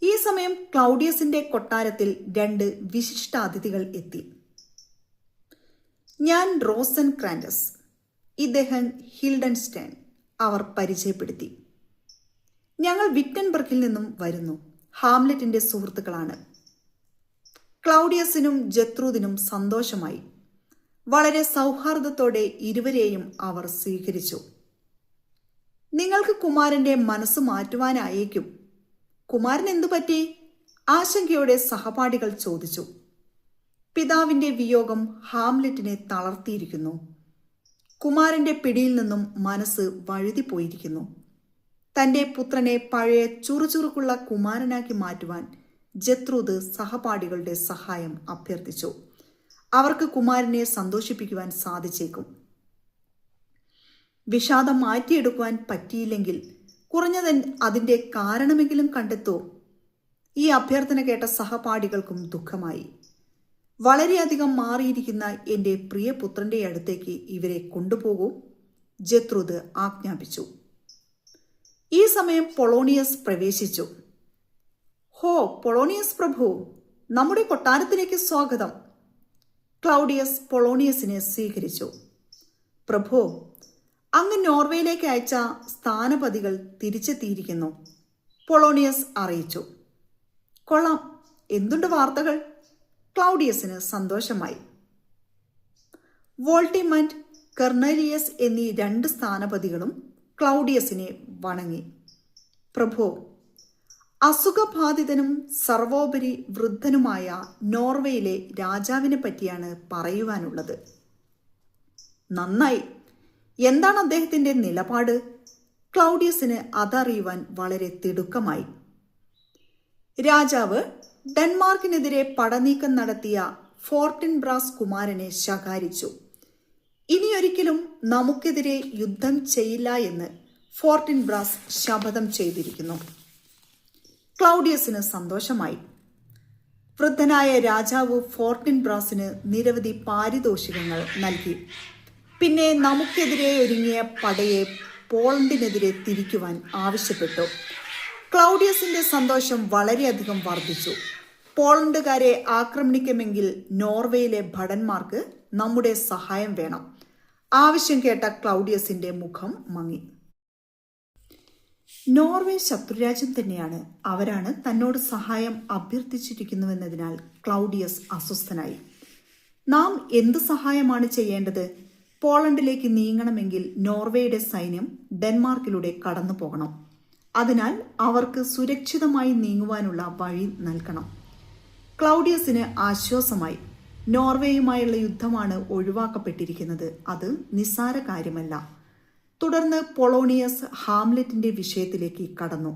ഈ സമയം ക്ലൗഡിയസിന്റെ കൊട്ടാരത്തിൽ 2 വിശിഷ്ടാതിഥികൾ എത്തി. ഞാൻ റോസൻ ക്രാൻഡസ്, ഇദ്ദേഹം ഹിൽഡൻസ്റ്റൈൻ, അവർ പരിചയപ്പെടുത്തി. ഞങ്ങൾ വിറ്റൻബർഗിൽ നിന്നും വരുന്നു. ഹാംലെറ്റിന്റെ സുഹൃത്തുക്കളാണ്. ക്ലൗഡിയസിനും ജത്രൂദിനും സന്തോഷമായി. വളരെ സൗഹാർദ്ദത്തോടെ ഇരുവരെയും അവർ സ്വീകരിച്ചു. നിങ്ങൾക്ക് കുമാരന്റെ മനസ്സ് മാറ്റുവാനായേക്കും. കുമാരൻ എന്തു പറ്റി? ആശങ്കയോടെ സഹപാഠികൾ ചോദിച്ചു. പിതാവിന്റെ വിയോഗം ഹാംലെറ്റിനെ തളർത്തിയിരിക്കുന്നു. കുമാരന്റെ പിടിയിൽ നിന്നും മനസ്സ് വഴുതിപ്പോയിരിക്കുന്നു. തന്റെ പുത്രനെ പഴയ ചുറുചുറുക്കുള്ള കുമാരനാക്കി മാറ്റുവാൻ ജത്രൂദ് സഹപാഠികളുടെ സഹായം അഭ്യർത്ഥിച്ചു. അവർക്ക് കുമാരനെ സന്തോഷിപ്പിക്കുവാൻ സാധിച്ചേക്കും. വിഷാദം മാറ്റിയെടുക്കുവാൻ പറ്റിയില്ലെങ്കിൽ കുറഞ്ഞത് അതിൻ്റെ കാരണമെങ്കിലും കണ്ടെത്തൂ. ഈ അഭ്യർത്ഥന കേട്ട സഹപാഠികൾക്കും ദുഃഖമായി. വളരെയധികം മാറിയിരിക്കുന്ന എൻ്റെ പ്രിയപുത്രൻ്റെ അടുത്തേക്ക് ഇവരെ കൊണ്ടുപോകൂ, ജത്രൂദ് ആജ്ഞാപിച്ചു. ഈ സമയം പൊളോണിയസ് പ്രവേശിച്ചു. ഹോ പൊളോണിയസ് പ്രഭു, നമ്മുടെ കൊട്ടാരത്തിലേക്ക് സ്വാഗതം. ക്ലൗഡിയസ് പൊളോണിയസിനെ സ്വീകരിച്ചു. പ്രഭു, അങ്ങ് നോർവേയിലേക്ക് അയച്ച സ്ഥാനപതികൾ തിരിച്ചെത്തിയിരിക്കുന്നു, പൊളോണിയസ് അറിയിച്ചു. കൊള്ളാം, എന്തുണ്ട് വാർത്തകൾ? ക്ലൗഡിയസിന് സന്തോഷമായി. വോൾട്ടിമന്റ്, കെർണലിയസ് എന്നീ 2 സ്ഥാനപതികളും ക്ലൗഡിയസിനെ വണങ്ങി. പ്രഭു, അസുഖബാധിതനും സർവോപരി വൃദ്ധനുമായ നോർവേയിലെ രാജാവിനെ പറ്റിയാണ് പറയുവാനുള്ളത്. നന്നായി. എന്താണ് അദ്ദേഹത്തിൻ്റെ നിലപാട്? ക്ലൗഡിയസിന് അതറിയുവാൻ വളരെ തിടുക്കമായി. രാജാവ് ഡെൻമാർക്കിനെതിരെ പടനീക്കം നടത്തിയ ഫോർട്ടിൻബ്രാസ് കുമാരനെ ശകാരിച്ചു. ഇനിയൊരിക്കലും നമുക്കെതിരെ യുദ്ധം ചെയ്യില്ല എന്ന് ഫോർട്ടിൻബ്രാസ് ശപഥം ചെയ്തിരിക്കുന്നു. ക്ലൗഡിയസിന് സന്തോഷമായി. വൃദ്ധനായ രാജാവ് ഫോർട്ടിൻബ്രാസിന് നിരവധി പാരിതോഷികങ്ങൾ നൽകി. പിന്നെ നമുക്കെതിരെ ഒരുങ്ങിയ പടയെ പോളണ്ടിനെതിരെ തിരിക്കുവാൻ ആവശ്യപ്പെട്ടു. ക്ലൗഡിയസിന്റെ സന്തോഷം വളരെയധികം വർദ്ധിച്ചു. പോളണ്ടുകാരെ ആക്രമിക്കണമെങ്കിൽ നോർവേയിലെ ഭടന്മാർക്ക് നമ്മുടെ സഹായം വേണം. ആവശ്യം കേട്ട ക്ലൗഡിയസിന്റെ മുഖം മങ്ങി. നോർവേ ശത്രുരാജ്യം തന്നെയാണ്. അവരാണ് തന്നോട് സഹായം അഭ്യർത്ഥിച്ചിരിക്കുന്നുവെന്നതിനാൽ ക്ലൗഡിയസ് അസ്വസ്ഥനായി. നാം എന്ത് സഹായമാണ് ചെയ്യേണ്ടത്? പോളണ്ടിലേക്ക് നീങ്ങണമെങ്കിൽ നോർവേയുടെ സൈന്യം ഡെൻമാർക്കിലൂടെ കടന്നു പോകണം. അതിനാൽ അവർക്ക് സുരക്ഷിതമായി നീങ്ങുവാനുള്ള വഴി നൽകണം. ക്ലൗഡിയസിന് ആശ്വാസമായി. നോർവേയുമായുള്ള യുദ്ധമാണ് ഒഴിവാക്കപ്പെട്ടിരിക്കുന്നത്. അത് നിസ്സാര കാര്യമല്ല. തുടർന്ന് പൊളോണിയസ് ഹാംലെറ്റിന്റെ വിഷയത്തിലേക്ക് കടന്നു.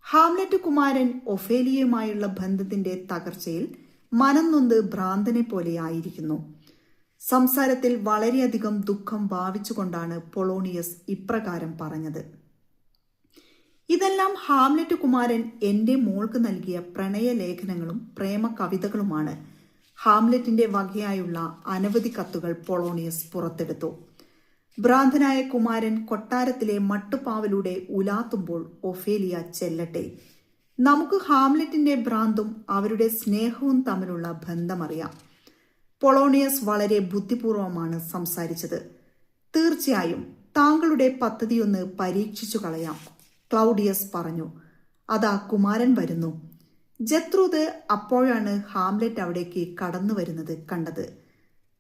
ഹാംലെറ്റ് കുമാരൻ ഒഫേലിയയുമായുള്ള ബന്ധത്തിന്റെ തകർച്ചയിൽ മനം നൊന്ത് ഭ്രാന്തനെ പോലെ ആയിരിക്കുന്നു. സംസാരത്തിൽ വളരെയധികം ദുഃഖം ഭാവിച്ചുകൊണ്ടാണ് പൊളോണിയസ് ഇപ്രകാരം പറഞ്ഞത്. ഇതെല്ലാം ഹാംലെറ്റ് കുമാരൻ എൻ്റെ മോൾക്ക് നൽകിയ പ്രണയലേഖനങ്ങളും പ്രേമ കവിതകളുമാണ്. ഹാംലെറ്റിന്റെ വകയായുള്ള അനവധി കത്തുകൾ പൊളോണിയസ് പുറത്തെടുത്തു. ഭ്രാന്തനായ കുമാരൻ കൊട്ടാരത്തിലെ മട്ടുപ്പാവിലൂടെ ഉലാത്തുമ്പോൾ ഒഫേലിയ ചെല്ലട്ടെ. നമുക്ക് ഹാംലെറ്റിന്റെ ഭ്രാന്തും അവരുടെ സ്നേഹവും തമ്മിലുള്ള ബന്ധമറിയാം. പൊളോണിയസ് വളരെ ബുദ്ധിപൂർവമാണ് സംസാരിച്ചത്. തീർച്ചയായും താങ്കളുടെ പദ്ധതിയൊന്ന് പരീക്ഷിച്ചു കളയാം, ക്ലൗഡിയസ് പറഞ്ഞു. അതാ കുമാരൻ വരുന്നു. ജത്രൂദ് അപ്പോഴാണ് ഹാംലെറ്റ് അവിടേക്ക് കടന്നു വരുന്നത് കണ്ടത്.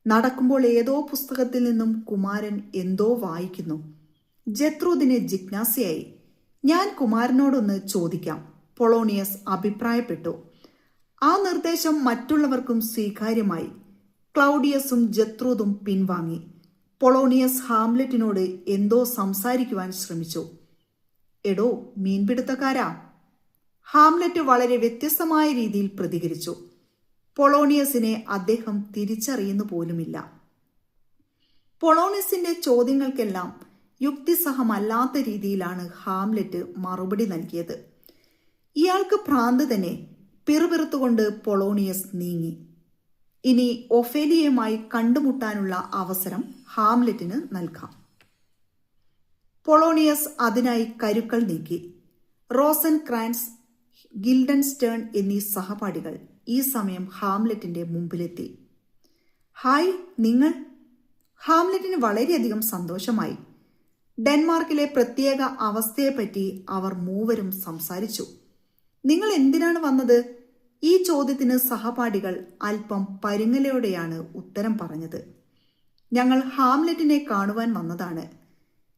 നടക്കുമ്പോൾ ഏതോ പുസ്തകത്തിൽ നിന്നും കുമാരൻ എന്തോ വായിക്കുന്നു. ജത്രൂദിന് ജിജ്ഞാസയായി. ഞാൻ കുമാരനോടൊന്ന് ചോദിക്കാം, പൊളോണിയസ് അഭിപ്രായപ്പെട്ടു. ആ നിർദ്ദേശം മറ്റുള്ളവർക്കും സ്വീകാര്യമായി. ക്ലൗഡിയസും ജത്രൂദും പിൻവാങ്ങി. പൊളോണിയസ് ഹാംലെറ്റിനോട് എന്തോ സംസാരിക്കുവാൻ ശ്രമിച്ചു. എടോ മീൻപിടുത്തക്കാരാ! ഹാംലെറ്റ് വളരെ വ്യത്യസ്തമായ രീതിയിൽ പ്രതികരിച്ചു. പൊളോണിയസിനെ അദ്ദേഹം തിരിച്ചറിയുന്നു പോലുമില്ല. പൊളോണിയസിന്റെ ചോദ്യങ്ങൾക്കെല്ലാം യുക്തിസഹമല്ലാത്ത രീതിയിലാണ് ഹാംലെറ്റ് മറുപടി നൽകിയത്. ഇയാൾക്ക് ഭ്രാന്ത് തന്നെ. പിറുപിറുത്തുകൊണ്ട് പൊളോണിയസ് നീങ്ങി. ഇനി ഒഫേലിയയുമായി കണ്ടുമുട്ടാനുള്ള അവസരം ഹാംലെറ്റിന് നൽകാം. പൊളോണിയസ് അതിനായി കരുക്കൾ നീക്കി. റോസൻ ക്രാൻസ്, ഗിൽഡൻസ്റ്റേൺ എന്നീ സഹപാഠികൾ ഈ സമയം ഹാംലെറ്റിന്റെ മുമ്പിലെത്തി. ഹായ്, നിങ്ങൾ? ഹാംലെറ്റിന് വളരെയധികം സന്തോഷമായി. ഡെൻമാർക്കിലെ പ്രത്യേക അവസ്ഥയെപ്പറ്റി അവർ മൂവരും സംസാരിച്ചു. നിങ്ങൾ എന്തിനാണ് വന്നത്? ഈ ചോദ്യത്തിന് സഹപാഠികൾ അല്പം പരുങ്ങലോടെയാണ് ഉത്തരം പറഞ്ഞത്. ഞങ്ങൾ ഹാംലെറ്റിനെ കാണുവാൻ വന്നതാണ്.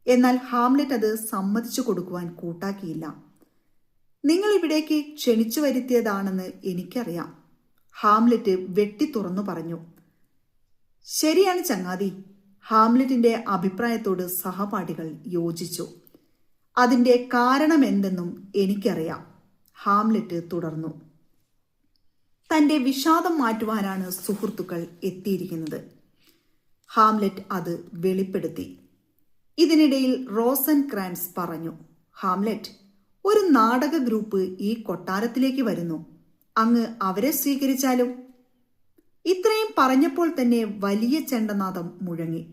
എന്നാൽ ഹാംലെറ്റ് അത് സമ്മതിച്ചു കൊടുക്കുവാൻ കൂട്ടാക്കിയില്ല. നിങ്ങൾ ഇവിടേക്ക് ക്ഷണിച്ചു വരുത്തിയതാണെന്ന് എനിക്കറിയാം, ഹാംലെറ്റ് വെട്ടി തുറന്നു പറഞ്ഞു. ശരിയാണ് ചങ്ങാതി. ഹാംലെറ്റിന്റെ അഭിപ്രായത്തോട് സഹപാഠികൾ യോജിച്ചു. അതിന്റെ കാരണമെന്തെന്നും എനിക്കറിയാം, ഹാംലെറ്റ് തുടർന്നു. തന്റെ വിഷാദം മാറ്റുവാനാണ് സുഹൃത്തുക്കൾ എത്തിയിരിക്കുന്നത്. ഹാംലെറ്റ് അത് വെളിപ്പെടുത്തി. ഇതിനിടയിൽ റോസൻ ക്രാൻസ് പറഞ്ഞു, ഹാംലെറ്റ്, ഒരു നാടക ഗ്രൂപ്പ് ഈ കൊട്ടാരത്തിലേക്ക് വരുന്നു. അങ്ങ് അവരെ സ്വീകരിച്ചാലും? ഇത്രയും പറഞ്ഞപ്പോൾ തന്നെ വലിയ ചെണ്ടനാദം മുഴങ്ങി.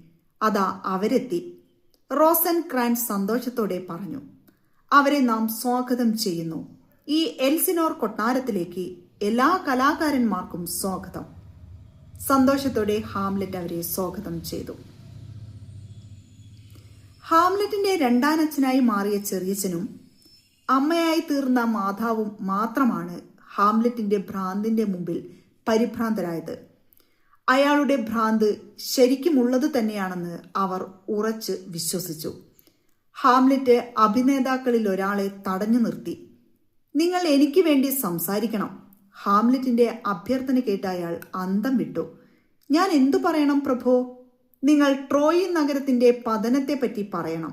അതാ അവരെത്തി. റോസൻ ക്രാൻസ് സന്തോഷത്തോടെ പറഞ്ഞു, അവരെ നാം സ്വാഗതം ചെയ്യുന്നു. ഈ എൽസിനോർ കൊട്ടാരത്തിലേക്ക് എല്ലാ കലാകാരന്മാർക്കും സ്വാഗതം. സന്തോഷത്തോടെ ഹാംലെറ്റ് അവരെ സ്വാഗതം ചെയ്തു. ഹാംലെറ്റിന്റെ രണ്ടാനച്ഛനായി മാറിയ ചെറിയച്ഛനും അമ്മയായി തീർന്ന മാതാവും മാത്രമാണ് ഹാംലെറ്റിന്റെ ഭ്രാന്തിന്റെ മുമ്പിൽ പരിഭ്രാന്തരായത്. അയാളുടെ ഭ്രാന്ത് ശരിക്കുമുള്ളത് തന്നെയാണെന്ന് അവർ ഉറച്ച് വിശ്വസിച്ചു. ഹാംലെറ്റ് അഭിനേതാക്കളിൽ ഒരാളെ തടഞ്ഞു നിർത്തി. നിങ്ങൾ എനിക്ക് വേണ്ടി സംസാരിക്കണം. ഹാംലെറ്റിന്റെ അഭ്യർത്ഥന കേട്ട അയാൾ അന്തം വിട്ടു. ഞാൻ എന്തു പറയണം പ്രഭോ? നിങ്ങൾ ട്രോയ് നഗരത്തിന്റെ പതനത്തെപ്പറ്റി പറയണം.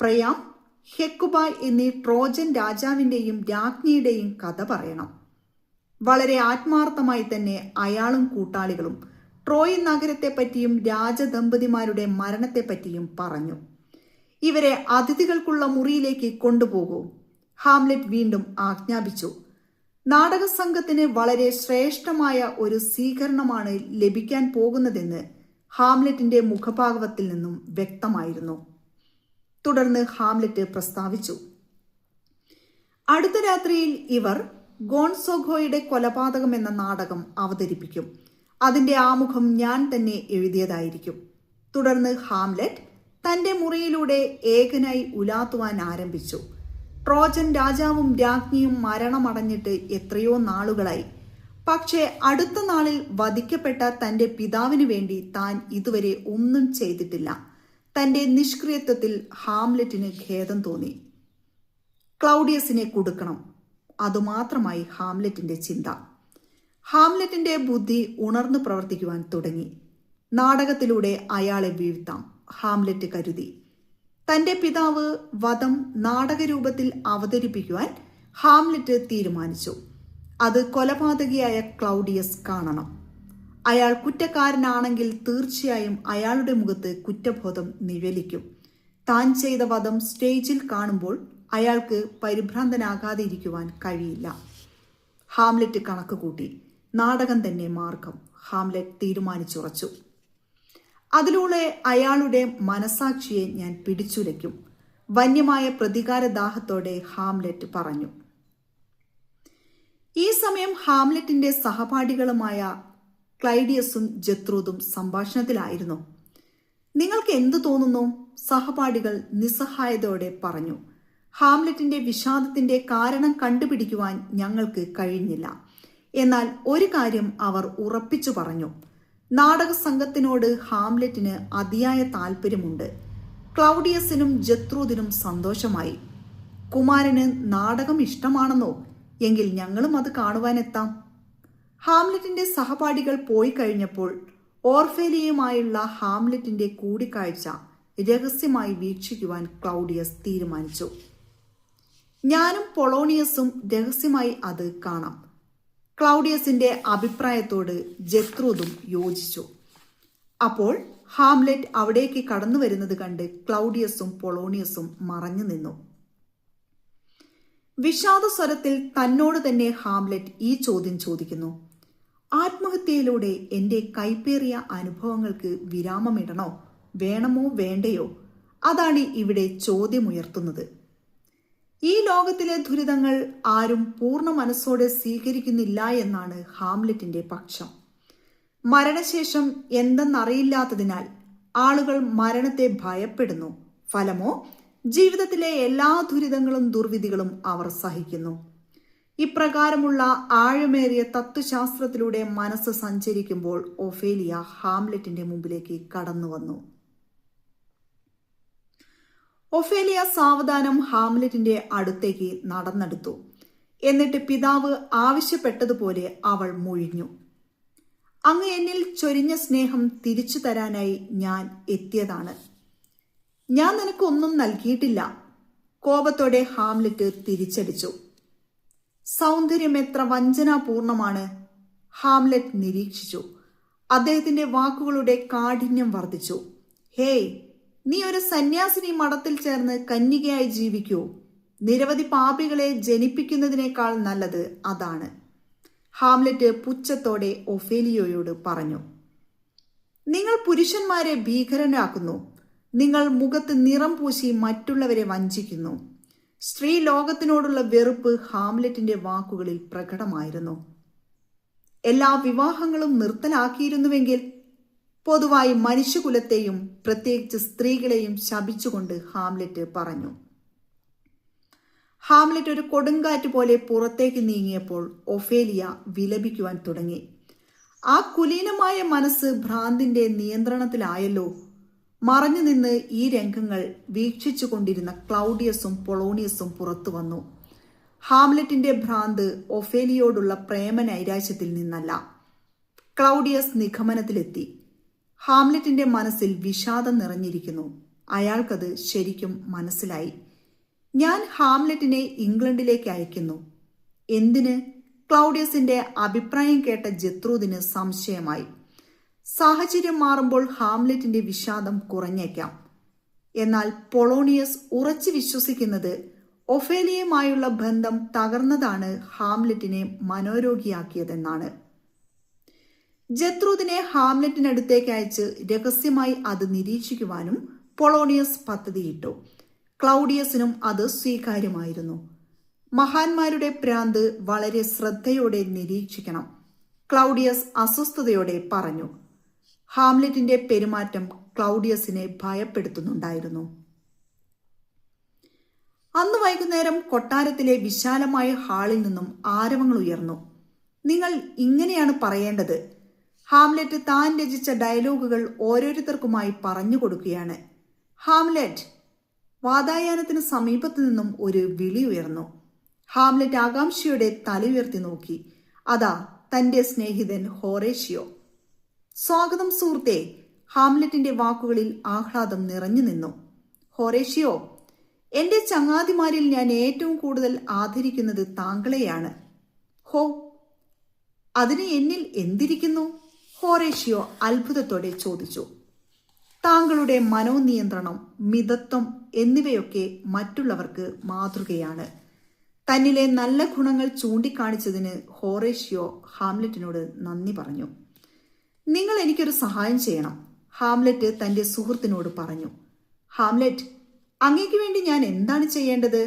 പ്രയാം, ഹെക്കുബ എന്നീ ട്രോജൻ രാജാവിൻ്റെയും രാജ്ഞിയുടെയും കഥ പറയണം. വളരെ ആത്മാർത്ഥമായി തന്നെ അയാളും കൂട്ടാളികളും ട്രോയ് നഗരത്തെപ്പറ്റിയും രാജദമ്പതിമാരുടെ മരണത്തെപ്പറ്റിയും പറഞ്ഞു. ഇവരെ അതിഥികൾക്കുള്ള മുറിയിലേക്ക് കൊണ്ടുപോകൂ, ഹാംലെറ്റ് വീണ്ടും ആജ്ഞാപിച്ചു. നാടക സംഘത്തിന് വളരെ ശ്രേഷ്ഠമായ ഒരു സ്വീകരണമാണ് ലഭിക്കാൻ പോകുന്നതെന്ന് ഹാംലെറ്റിന്റെ മുഖഭാവത്തിൽ നിന്നും വ്യക്തമായിരുന്നു. തുടർന്ന് ഹാംലെറ്റ് പ്രസ്താവിച്ചു, അടുത്ത രാത്രിയിൽ ഇവർ ഗോൺസോഗോയുടെ കൊലപാതകം എന്ന നാടകം അവതരിപ്പിക്കും. അതിന്റെ ആമുഖം ഞാൻ തന്നെ എഴുതിയതായിരിക്കും. തുടർന്ന് ഹാംലെറ്റ് തന്റെ മുറിയിലൂടെ ഏകനായി ഉലാത്തുവാൻ ആരംഭിച്ചു. ട്രോജൻ രാജാവും രാജ്ഞിയും മരണമടഞ്ഞിട്ട് എത്രയോ നാളുകളായി. പക്ഷേ അടുത്ത നാളിൽ വധിക്കപ്പെട്ട തന്റെ പിതാവിന് വേണ്ടി താൻ ഇതുവരെ ഒന്നും ചെയ്തിട്ടില്ല. തന്റെ നിഷ്ക്രിയത്വത്തിൽ ഹാംലെറ്റിന് ഖേദം തോന്നി. ക്ലൗഡിയസിനെ കുടുക്കണം, അതുമാത്രമായി ഹാംലെറ്റിന്റെ ചിന്ത. ഹാംലെറ്റിന്റെ ബുദ്ധി ഉണർന്നു പ്രവർത്തിക്കുവാൻ തുടങ്ങി. നാടകത്തിലൂടെ അയാളെ വീഴ്ത്താം, ഹാംലെറ്റ് കരുതി. തന്റെ പിതാവ് വധം നാടകരൂപത്തിൽ അവതരിപ്പിക്കുവാൻ ഹാംലെറ്റ് തീരുമാനിച്ചു. അത് കൊലപാതകിയായ ക്ലൗഡിയസ് കാണണം. അയാൾ കുറ്റക്കാരനാണെങ്കിൽ തീർച്ചയായും അയാളുടെ മുഖത്ത് കുറ്റബോധം നിഴലിക്കും. താൻ ചെയ്ത വധം സ്റ്റേജിൽ കാണുമ്പോൾ അയാൾക്ക് പരിഭ്രാന്തനാകാതെ ഇരിക്കുവാൻ കഴിയില്ല. ഹാംലെറ്റ് കണക്ക് കൂട്ടി. നാടകം തന്നെ മാർഗം, ഹാംലെറ്റ് തീരുമാനിച്ചുറച്ചു. അതിലൂടെ അയാളുടെ മനസാക്ഷിയെ ഞാൻ പിടിച്ചുലയ്ക്കും, വന്യമായ പ്രതികാരദാഹത്തോടെ ഹാംലെറ്റ് പറഞ്ഞു. ഈ സമയം ഹാംലെറ്റിന്റെ സഹപാഠികളുമായ ക്ലൈഡിയസും ജത്രൂദും സംഭാഷണത്തിലായിരുന്നു. നിങ്ങൾക്ക് എന്തു തോന്നുന്നു? സഹപാഠികൾ നിസ്സഹായതയോടെ പറഞ്ഞു. ഹാംലെറ്റിന്റെ വിഷാദത്തിന്റെ കാരണം കണ്ടുപിടിക്കുവാൻ ഞങ്ങൾക്ക് കഴിഞ്ഞില്ല. എന്നാൽ ഒരു കാര്യം അവർ ഉറപ്പിച്ചു പറഞ്ഞു. നാടക സംഘത്തിനോട് ഹാംലെറ്റിന് അതിയായ താല്പര്യമുണ്ട്. ക്ലൗഡിയസിനും ജത്രൂദിനും സന്തോഷമായി. കുമാരന് നാടകം ഇഷ്ടമാണെന്നോ? എങ്കിൽ ഞങ്ങളും അത് കാണുവാനെത്താം. ഹാംലെറ്റിന്റെ സഹപാഠികൾ പോയി കഴിഞ്ഞപ്പോൾ ഓർഫേലിയയുമായുള്ള ഹാംലെറ്റിന്റെ കൂടിക്കാഴ്ച രഹസ്യമായി വീക്ഷിക്കുവാൻ ക്ലൗഡിയസ് തീരുമാനിച്ചു. ഞാനും പൊളോണിയസും രഹസ്യമായി അത് കാണാം. ക്ലൗഡിയസിന്റെ അഭിപ്രായത്തോട് ജത്രൂദും യോജിച്ചു. അപ്പോൾ ഹാംലെറ്റ് അവിടേക്ക് കടന്നു വരുന്നത് കണ്ട് ക്ലൗഡിയസും പൊളോണിയസും മറഞ്ഞു നിന്നു. വിഷാദസ്വരത്തിൽ തന്നോട് തന്നെ ഹാംലെറ്റ് ഈ ചോദ്യം ചോദിക്കുന്നു. ആത്മഹത്യയിലൂടെ എൻ്റെ കൈപ്പേറിയ അനുഭവങ്ങൾക്ക് വിരാമമിടണോ, വേണമോ വേണ്ടയോ? അതാണ് ഇവിടെ ചോദ്യമുയർത്തുന്നത്. ഈ ലോകത്തിലെ ദുരിതങ്ങൾ ആരും പൂർണ്ണ മനസ്സോടെ സ്വീകരിക്കുന്നില്ല എന്നാണ് ഹാംലെറ്റിന്റെ പക്ഷം. മരണശേഷം എന്തെന്നറിയില്ലാത്തതിനാൽ ആളുകൾ മരണത്തെ ഭയപ്പെടുന്നു. ഫലമോ ജീവിതത്തിലെ എല്ലാ ദുരിതങ്ങളും ദുർവിധികളും അവർ സഹിക്കുന്നു. ഇപ്രകാരമുള്ള ആഴമേറിയ തത്വശാസ്ത്രത്തിലൂടെ മനസ്സ് സഞ്ചരിക്കുമ്പോൾ ഒഫേലിയ ഹാംലെറ്റിന്റെ മുമ്പിലേക്ക് കടന്നു വന്നു. ഒഫേലിയ സാവധാനം ഹാംലെറ്റിന്റെ അടുത്തേക്ക് നടന്നെടുത്തു. എന്നിട്ട് പിതാവ് ആവശ്യപ്പെട്ടതുപോലെ അവൾ മൊഴിഞ്ഞു. അങ്ങ് എന്നിൽ ചൊരിഞ്ഞ സ്നേഹം തിരിച്ചു തരാനായി ഞാൻ എത്തിയതാണ്. ഞാൻ നിനക്കൊന്നും നൽകിയിട്ടില്ല. കോപത്തോടെ ഹാംലെറ്റ് തിരിച്ചടിച്ചു. സൗന്ദര്യം എത്ര വഞ്ചനാപൂർണമാണ്, ഹാംലെറ്റ് നിരീക്ഷിച്ചു. അദ്ദേഹത്തിന്റെ വാക്കുകളുടെ കാഠിന്യം വർദ്ധിച്ചു. ഹേയ്, നീ ഒരു സന്യാസിനി മഠത്തിൽ ചേർന്ന് കന്യകയായി ജീവിക്കൂ. നിരവധി പാപികളെ ജനിപ്പിക്കുന്നതിനേക്കാൾ നല്ലത് അതാണ്, ഹാംലെറ്റ് പുച്ഛത്തോടെ ഒഫേലിയോയോട് പറഞ്ഞു. നിങ്ങൾ പുരുഷന്മാരെ ഭീകരരാക്കുന്നു. നിങ്ങൾ മുഖത്ത് നിറം പൂശി മറ്റുള്ളവരെ വഞ്ചിക്കുന്നു. സ്ത്രീ ലോകത്തിനോടുള്ള വെറുപ്പ് ഹാംലെറ്റിന്റെ വാക്കുകളിൽ പ്രകടമായിരുന്നു. എല്ലാ വിവാഹങ്ങളും നിർത്തലാക്കിയിരുന്നുവെങ്കിൽ പൊതുവായി മനുഷ്യകുലത്തെയും പ്രത്യേകിച്ച് സ്ത്രീകളെയും ശപിച്ചുകൊണ്ട് ഹാംലെറ്റ് പറഞ്ഞു. ഹാംലെറ്റ് ഒരു കൊടുങ്കാറ്റ് പോലെ പുറത്തേക്ക് നീങ്ങിയപ്പോൾ ഒഫേലിയ വിലപിക്കുവാൻ തുടങ്ങി. ആ കുലീനമായ മനസ്സ് ഭ്രാന്തിന്റെ നിയന്ത്രണത്തിലായല്ലോ. മറഞ്ഞു നിന്ന് ഈ രംഗങ്ങൾ വീക്ഷിച്ചു കൊണ്ടിരുന്ന ക്ലൗഡിയസും പൊളോണിയസും പുറത്തു വന്നു. ഹാംലെറ്റിന്റെ ഭ്രാന്ത് ഒഫേലിയോടുള്ള പ്രേമനൈരാശ്യത്തിൽ നിന്നല്ല. ക്ലൗഡിയസ് നിഗമനത്തിലെത്തി. ഹാംലെറ്റിന്റെ മനസ്സിൽ വിഷാദം നിറഞ്ഞിരിക്കുന്നു. അയാൾക്കത് ശരിക്കും മനസ്സിലായി. ഞാൻ ഹാംലെറ്റിനെ ഇംഗ്ലണ്ടിലേക്ക് അയക്കുന്നു. എന്തിന്? ക്ലൗഡിയസിന്റെ അഭിപ്രായം കേട്ട ജെത്രൂദിന് സംശയമായി. സാഹചര്യം മാറുമ്പോൾ ഹാംലെറ്റിന്റെ വിഷാദം കുറഞ്ഞേക്കാം. എന്നാൽ പൊളോണിയസ് ഉറച്ചു വിശ്വസിക്കുന്നത് ഒഫേലിയയുമായുള്ള ബന്ധം തകർന്നതാണ് ഹാംലെറ്റിനെ മനോരോഗിയാക്കിയതെന്നാണ്. ജെത്രൂദിനെ ഹാംലെറ്റിനടുത്തേക്ക് അയച്ച് രഹസ്യമായി അത് നിരീക്ഷിക്കുവാനും പൊളോണിയസ് പദ്ധതിയിട്ടു. ക്ലൗഡിയസിനും അത് സ്വീകാര്യമായിരുന്നു. മഹാന്മാരുടെ ഭ്രാന്ത് വളരെ ശ്രദ്ധയോടെ നിരീക്ഷിക്കണം, ക്ലൗഡിയസ് അസ്വസ്ഥതയോടെ പറഞ്ഞു. ഹാംലെറ്റിന്റെ പെരുമാറ്റം ക്ലൗഡിയസിനെ ഭയപ്പെടുത്തുന്നുണ്ടായിരുന്നു. അന്ന് വൈകുന്നേരം കൊട്ടാരത്തിലെ വിശാലമായ ഹാളിൽ നിന്നും ആരവങ്ങൾ ഉയർന്നു. നിങ്ങൾ ഇങ്ങനെയാണ് പറയേണ്ടത്. ഹാംലെറ്റ് താൻ രചിച്ച ഡയലോഗുകൾ ഓരോരുത്തർക്കുമായി പറഞ്ഞു കൊടുക്കുകയാണ്. ഹാംലെറ്റ്! വാതായനത്തിന് സമീപത്തു നിന്നും ഒരു വിളി ഉയർന്നു. ഹാംലെറ്റ് ആകാംക്ഷയോടെ തല ഉയർത്തി നോക്കി. അതാ തന്റെ സ്നേഹിതൻ ഹൊറേഷ്യോ. സ്വാഗതം സുഹൃത്തേ. ഹാംലെറ്റിന്റെ വാക്കുകളിൽ ആഹ്ലാദം നിറഞ്ഞു നിന്നു. ഹൊറേഷ്യോ, എന്റെ ചങ്ങാതിമാരിൽ ഞാൻ ഏറ്റവും കൂടുതൽ ആദരിക്കുന്നത് താങ്കളെയാണ്. ഹോ, അതിന് എന്നിൽ എന്തിരിക്കുന്നു? ഹൊറേഷ്യോ അത്ഭുതത്തോടെ ചോദിച്ചു. താങ്കളുടെ മനോനിയന്ത്രണം, മിതത്വം എന്നിവയൊക്കെ മറ്റുള്ളവർക്ക് മാതൃകയാണ്. തന്നിലെ നല്ല ഗുണങ്ങൾ ചൂണ്ടിക്കാണിച്ചതിന് ഹൊറേഷ്യോ ഹാംലെറ്റിനോട് നന്ദി പറഞ്ഞു. നിങ്ങൾ എനിക്കൊരു സഹായം ചെയ്യണം, ഹാംലെറ്റ് തന്റെ സുഹൃത്തിനോട് പറഞ്ഞു. ഹാംലെറ്റ്, അങ്ങേക്ക് വേണ്ടി ഞാൻ എന്താണ് ചെയ്യേണ്ടത്?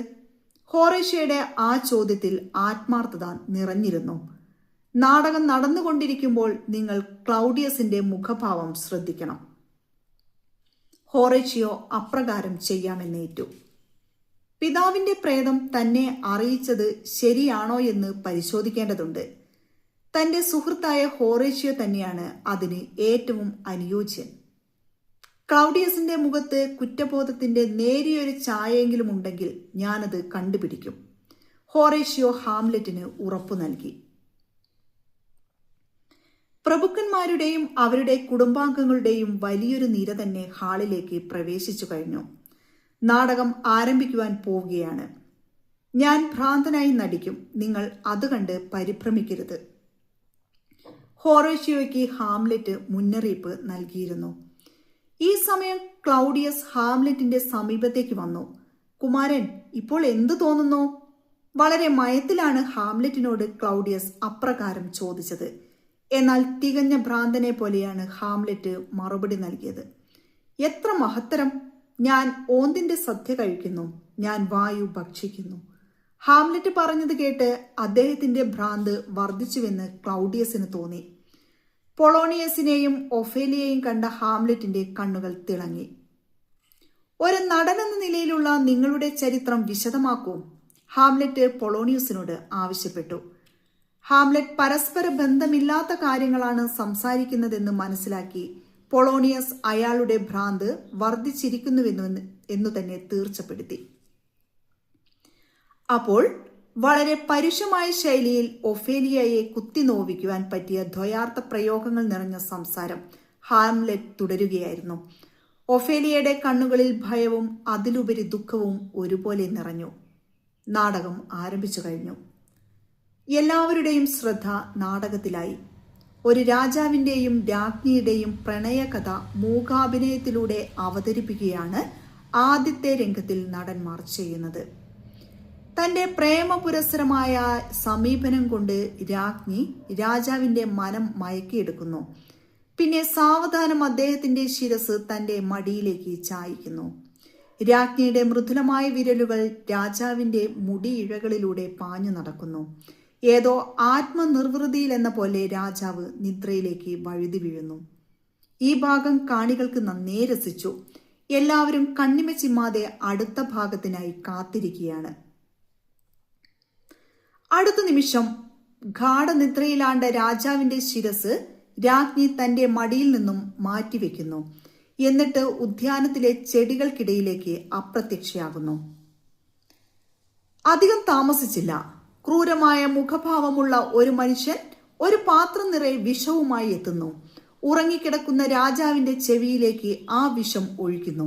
ഹൊറേഷ്യോയുടെ ആ ചോദ്യത്തിൽ ആത്മാർത്ഥത നിറഞ്ഞിരുന്നു. നാടകം നടന്നുകൊണ്ടിരിക്കുമ്പോൾ നിങ്ങൾ ക്ലൗഡിയസിന്റെ മുഖഭാവം ശ്രദ്ധിക്കണം. ഹൊറേഷ്യോ അപ്രകാരം ചെയ്യാമെന്നേറ്റു. പിതാവിന്റെ പ്രേതം തന്നെ അറിയിച്ചത് ശരിയാണോ എന്ന് പരിശോധിക്കേണ്ടതുണ്ട്. തന്റെ സുഹൃത്തായ ഹൊറേഷ്യോ തന്നെയാണ് അതിന് ഏറ്റവും അനുയോജ്യൻ. ക്ലൗഡിയസിന്റെ മുഖത്ത് കുറ്റബോധത്തിന്റെ നേരിയൊരു ഛായയെങ്കിലും ഉണ്ടെങ്കിൽ ഞാനത് കണ്ടുപിടിക്കും. ഹൊറേഷ്യോ ഹാംലെറ്റിന് ഉറപ്പു നൽകി. പ്രഭുക്കന്മാരുടെയും അവരുടെ കുടുംബാംഗങ്ങളുടെയും വലിയൊരു നിര തന്നെ ഹാളിലേക്ക് പ്രവേശിച്ചു കഴിഞ്ഞു. നാടകം ആരംഭിക്കുവാൻ പോവുകയാണ്. ഞാൻ ഭ്രാന്തനായി നടിക്കും, നിങ്ങൾ അത് കണ്ട് പരിഭ്രമിക്കരുത്. ഹൊറേഷ്യോയ്ക്ക് ഹാംലെറ്റ് മുന്നറിയിപ്പ് നൽകിയിരുന്നു. ഈ സമയം ക്ലൗഡിയസ് ഹാംലെറ്റിന്റെ സമീപത്തേക്ക് വന്നു. കുമാരൻ, ഇപ്പോൾ എന്തു തോന്നുന്നു? വളരെ മയത്തിലാണ് ഹാംലെറ്റിനോട് ക്ലൗഡിയസ് അപ്രകാരം ചോദിച്ചത്. എന്നാൽ തികഞ്ഞ ഭ്രാന്തനെ പോലെയാണ് ഹാംലെറ്റ് മറുപടി നൽകിയത്. എത്ര മഹത്തരം! ഞാൻ ഓന്തിന്റെ സദ്യ കഴിക്കുന്നു, ഞാൻ വായു ഭക്ഷിക്കുന്നു. ഹാംലെറ്റ് പറഞ്ഞത് കേട്ട് അദ്ദേഹത്തിന്റെ ഭ്രാന്ത് വർദ്ധിച്ചുവെന്ന് ക്ലൗഡിയസിന് തോന്നി. പൊളോണിയസിനെയും ഒഫേലിയയും കണ്ട ഹാംലെറ്റിന്റെ കണ്ണുകൾ തിളങ്ങി. ഒരു നടനെന്ന നിലയിലുള്ള നിങ്ങളുടെ ചരിത്രം വിശദമാക്കൂ, ഹാംലെറ്റ് പൊളോണിയസിനോട് ആവശ്യപ്പെട്ടു. ഹാംലെറ്റ് പരസ്പര ബന്ധമില്ലാത്ത കാര്യങ്ങളാണ് സംസാരിക്കുന്നതെന്ന് മനസ്സിലാക്കി പൊളോണിയസ് അയാളുടെ ഭ്രാന്ത് വർദ്ധിച്ചിരിക്കുന്നുവെന്നു തന്നെ തീർച്ചപ്പെടുത്തി. അപ്പോൾ വളരെ പരുഷമായ ശൈലിയിൽ ഒഫേലിയയെ കുത്തിനോവിക്കുവാൻ പറ്റിയ ദ്വയാർത്ഥ പ്രയോഗങ്ങൾ നിറഞ്ഞ സംസാരം ഹാംലെറ്റ് തുടരുകയായിരുന്നു. ഒഫേലിയയുടെ കണ്ണുകളിൽ ഭയവും അതിലുപരി ദുഃഖവും ഒരുപോലെ നിറഞ്ഞു. നാടകം ആരംഭിച്ചു കഴിഞ്ഞു. എല്ലാവരുടെയും ശ്രദ്ധ നാടകത്തിലായി. ഒരു രാജാവിൻ്റെയും രാജ്ഞിയുടെയും പ്രണയകഥ മൂകാഭിനയത്തിലൂടെ അവതരിപ്പിക്കുകയാണ് ആദ്യത്തെ രംഗത്തിൽ നടന്മാർ ചെയ്യുന്നത്. തന്റെ പ്രേമപുരസ്സരമായ സമീപനം കൊണ്ട് രാജ്ഞി രാജാവിന്റെ മനം മയക്കിയെടുക്കുന്നു. പിന്നെ സാവധാനം അദ്ദേഹത്തിന്റെ ശിരസ് തന്റെ മടിയിലേക്ക് ചായ്ക്കുന്നു. രാജ്ഞിയുടെ മൃദുലമായ വിരലുകൾ രാജാവിന്റെ മുടിയിഴകളിലൂടെ പാഞ്ഞു നടക്കുന്നു. ഏതോ ആത്മനിർവൃതിയിൽ എന്ന പോലെ രാജാവ് നിദ്രയിലേക്ക് വഴുതി വീഴുന്നു. ഈ ഭാഗം കാണികൾക്ക് നന്നേ രസിച്ചു. എല്ലാവരും കണ്ണിമ ചിമ്മാതെ അടുത്ത ഭാഗത്തിനായി കാത്തിരിക്കുകയാണ്. അടുത്ത നിമിഷം ഗാഠനിദ്രയിലാണ്ട രാജാവിന്റെ ശിരസ് രാജ്ഞി തന്റെ മടിയിൽ നിന്നും മാറ്റിവെക്കുന്നു. എന്നിട്ട് ഉദ്യാനത്തിലെ ചെടികൾക്കിടയിലേക്ക് അപ്രത്യക്ഷയാകുന്നു. അധികം താമസിച്ചില്ല. ക്രൂരമായ മുഖഭാവമുള്ള ഒരു മനുഷ്യൻ ഒരു പാത്രം നിറയെ വിഷവുമായി എത്തുന്നു. ഉറങ്ങിക്കിടക്കുന്ന രാജാവിന്റെ ചെവിയിലേക്ക് ആ വിഷം ഒഴിക്കുന്നു.